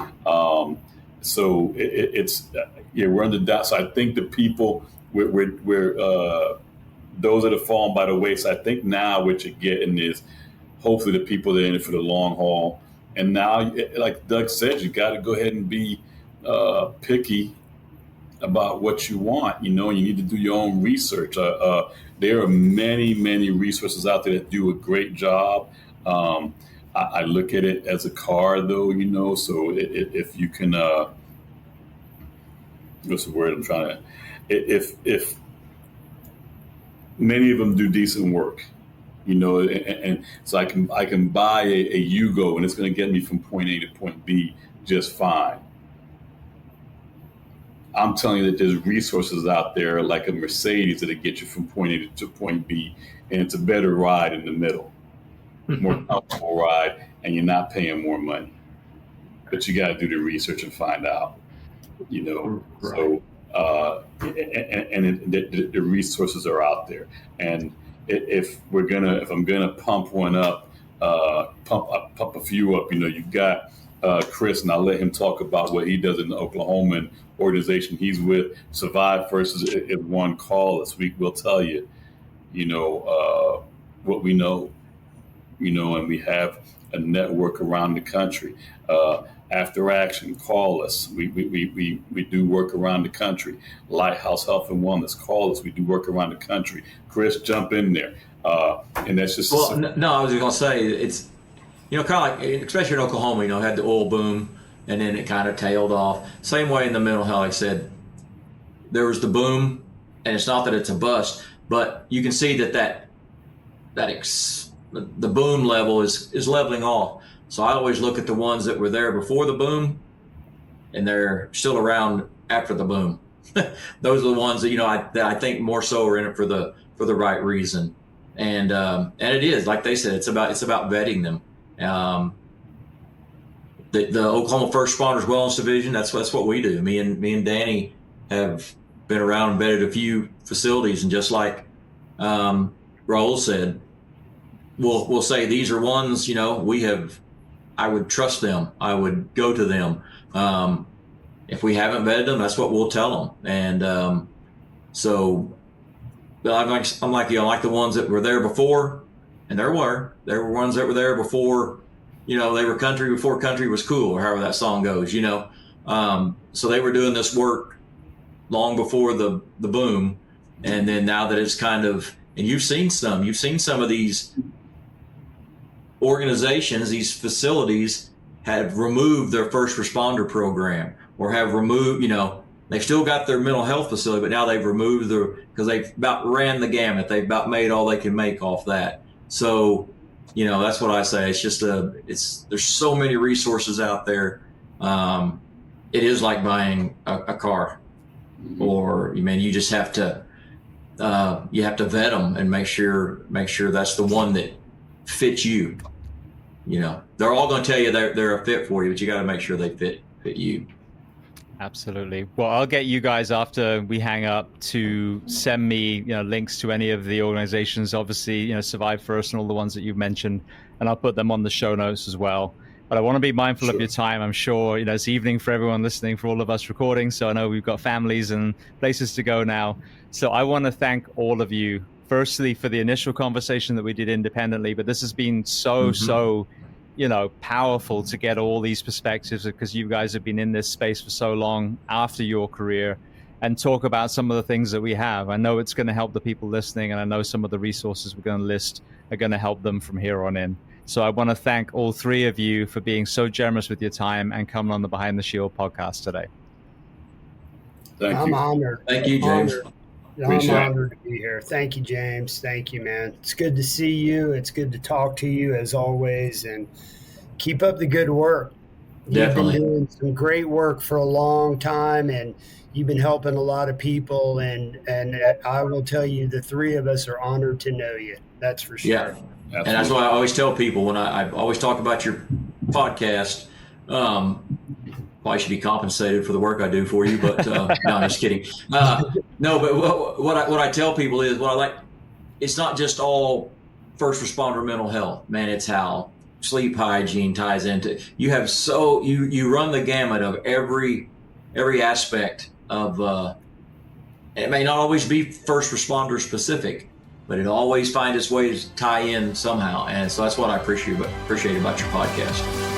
So we're under that. So I think the people we're those that have fallen by the wayside. I think now what you're getting is hopefully the people that are in it for the long haul. And now, like Doug said, you got to go ahead and be picky about what you want. And you need to do your own research. There are many, many resources out there that do a great job. I look at it as a car, though, so if you can, what's the word I'm trying to, if many of them do decent work, and so I can buy a Yugo and it's going to get me from point A to point B just fine. I'm telling you that there's resources out there like a Mercedes that'll get you from point A to point B, and it's a better ride in the middle. More comfortable ride, and you're not paying more money, but you got to do the research and find out, Right. So, the resources are out there, and if I'm gonna pump one up, pump a few up, you've got Chris, and I'll let him talk about what he does in the Oklahoman organization he's with. Survive First is one call this week. We'll tell you, what we know. And we have a network around the country. After Action, call us. We do work around the country. Lighthouse Health and Wellness, call us. We do work around the country. Chris, jump in there. And that's just... Well, no, I was just going to say, it's, kind of like, especially in Oklahoma, had the oil boom, and then it kind of tailed off. Same way in the mental health, like I said, there was the boom, and it's not that it's a bust, but you can see that the boom level is leveling off. So I always look at the ones that were there before the boom, and they're still around after the boom. Those are the ones that I think more so are in it for the right reason, and it is, like they said, it's about vetting them. The Oklahoma First Responders Wellness Division, that's what we do. Me and Danny have been around and vetted a few facilities, and just like Raul said, we'll say these are ones I would trust them, I would go to them. If we haven't vetted them, that's what we'll tell them. And so I'm like the ones that were there before, and there were ones that were there before, they were country before country was cool, or however that song goes, so they were doing this work long before the boom. And then now that it's kind of, and you've seen some of these organizations, these facilities have removed their first responder program, or have removed, they've still got their mental health facility, but now they've removed because they've about ran the gamut. They've about made all they can make off that. So, that's what I say. It's just there's so many resources out there. It is like buying a car, or you just have to, vet them and make sure that's the one that fits you. They're all going to tell you they're a fit for you, but you got to make sure they fit you. Absolutely. Well, I'll get you guys after we hang up to send me, links to any of the organizations, obviously, Survive First and all the ones that you've mentioned, and I'll put them on the show notes as well. But I want to be mindful of your time. I'm sure, it's evening for everyone listening, for all of us recording. So I know we've got families and places to go now. So I want to thank all of you, firstly, for the initial conversation that we did independently, but this has been so powerful to get all these perspectives, because you guys have been in this space for so long after your career, and talk about some of the things that we have. I know it's going to help the people listening, and I know some of the resources we're going to list are going to help them from here on in. So I want to thank all three of you for being so generous with your time and coming on the Behind the Shield podcast today. Thank you. I'm honored. Thank you, James. I'm honored to be here. Thank you, James. Thank you, man. It's good to see you. It's good to talk to you as always, and keep up the good work. Definitely. You've been doing some great work for a long time, and you've been helping a lot of people. And I will tell you, the three of us are honored to know you. That's for sure. Yeah. Absolutely. And that's why I always tell people when I always talk about your podcast, probably should be compensated for the work I do for you, but no, I'm just kidding. No, but what I tell people is it's not just all first responder mental health, man. It's how sleep hygiene ties into, you run the gamut of every aspect of, it may not always be first responder specific, but it always finds its way to tie in somehow. And so that's what I appreciate about your podcast.